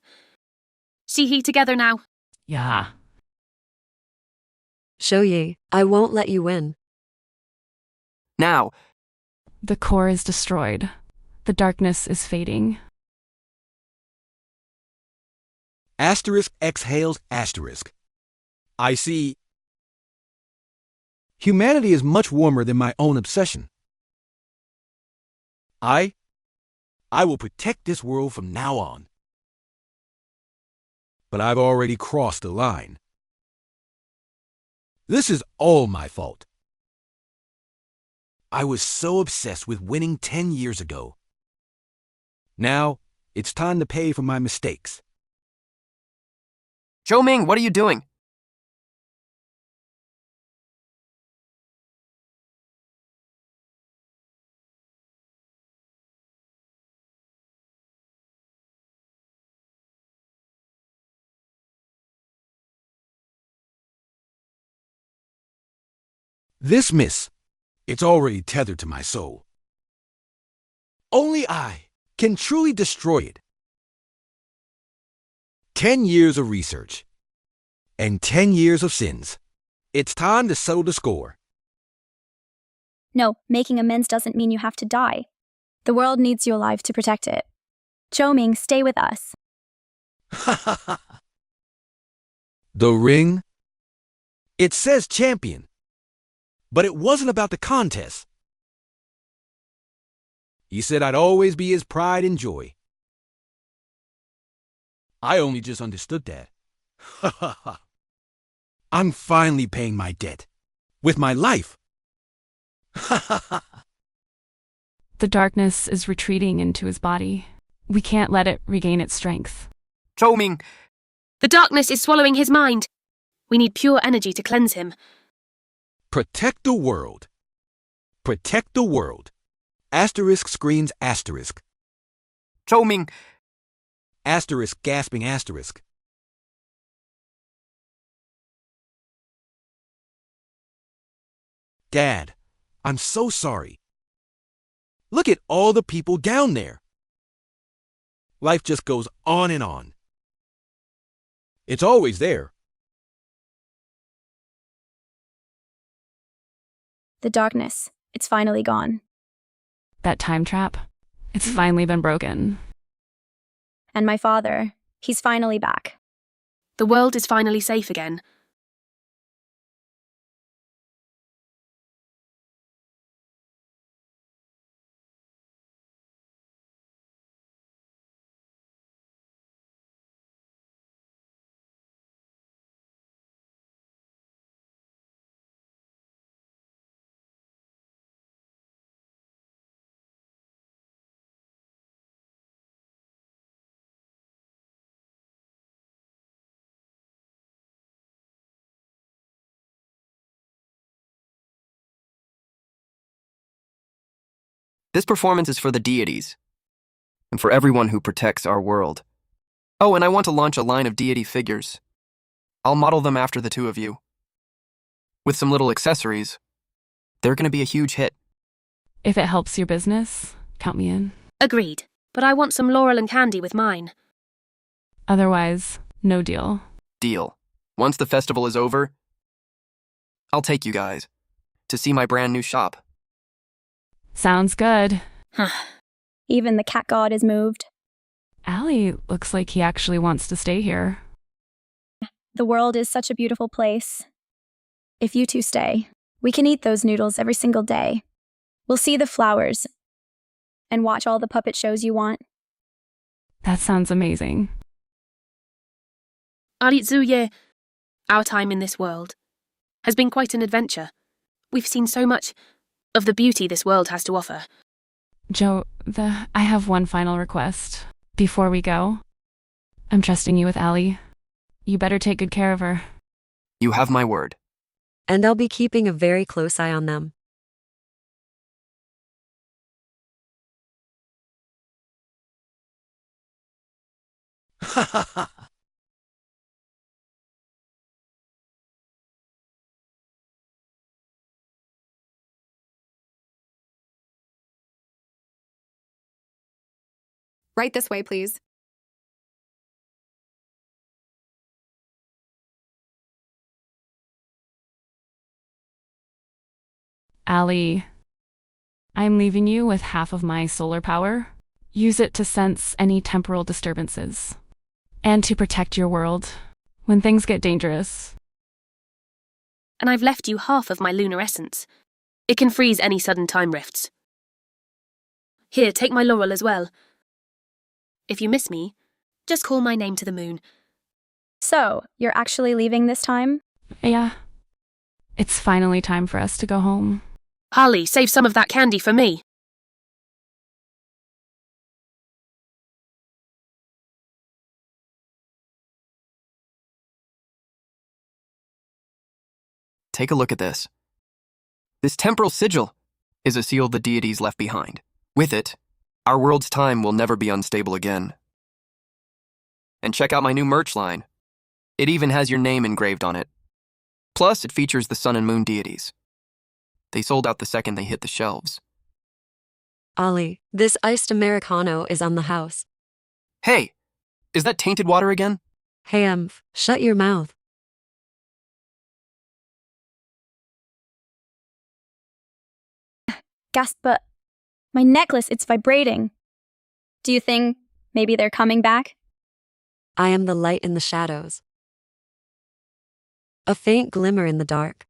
See he together now? Yeah. Shouyi, I won't let you win. Now, The core is destroyed. The darkness is fading. Asterisk exhales asterisk. I see. Humanity is much warmer than my own obsession. I will protect this world from now on. But I've already crossed the line. This is all my fault. I was so obsessed with winning 10 years ago. Now, it's time to pay for my mistakes. Zhou Ming, what are you doing? This miss, it's already tethered to my soul. Only I can truly destroy it. 10 years of research and 10 years of sins. It's time to settle the score. No, making amends doesn't mean you have to die. The world needs you alive to protect it. Zhou-Ming, stay with us. The ring? It says champion. But it wasn't about the contest. He said I'd always be his pride and joy. I only just understood that. I'm finally paying my debt. With my life. The darkness is retreating into his body. We can't let it regain its strength. Zhou Ming, The darkness is swallowing his mind. We need pure energy to cleanse him. Protect the world. Protect the world. Asterisk screens asterisk. Zhou Ming, Asterisk gasping asterisk. Dad, I'm so sorry. Look at all the people down there. Life just goes on and on. It's always there. The darkness, it's finally gone. That time trap, it's finally been broken. And my father, he's finally back. The world is finally safe again. this performance is for the deities, and for everyone who protects our world. Oh, and I want to launch a line of deity figures. I'll model them after the two of you. With some little accessories, they're gonna be a huge hit. If it helps your business, count me in. Agreed. But I want some laurel and candy with mine. Otherwise, no deal. Deal. Once the festival is over, I'll take you guys to see my brand new shop. Sounds good. Even the cat god is moved. Allie looks like he actually wants to stay here. The world is such a beautiful place. If you two stay, we can eat those noodles every single day. We'll see the flowers and watch all the puppet shows you want. That sounds amazing. Aritsuye, our time in this world has been quite an adventure. We've seen so much of the beauty this world has to offer. I have one final request. Before we go, I'm trusting you with Allie. You better take good care of her. You have my word. And I'll be keeping a very close eye on them. Right this way, please. Allie, I'm leaving you with half of my solar power. Use it to sense any temporal disturbances. And to protect your world when things get dangerous. And I've left you half of my lunar essence. It can freeze any sudden time rifts. Here, take my laurel as well. If you miss me, just call my name to the moon. So, you're actually leaving this time? Yeah. It's finally time for us to go home. Harley, save some of that candy for me. Take a look at this. This temporal sigil is a seal the deities left behind. With it, our world's time will never be unstable again. And check out my new merch line. It even has your name engraved on it. Plus, it features the sun and moon deities. They sold out the second they hit the shelves. Ollie, this iced Americano is on the house. Hey, is that tainted water again? Hey, shut your mouth. Gasp, but my necklace, it's vibrating. Do you think maybe they're coming back? I am the light in the shadows. A faint glimmer in the dark.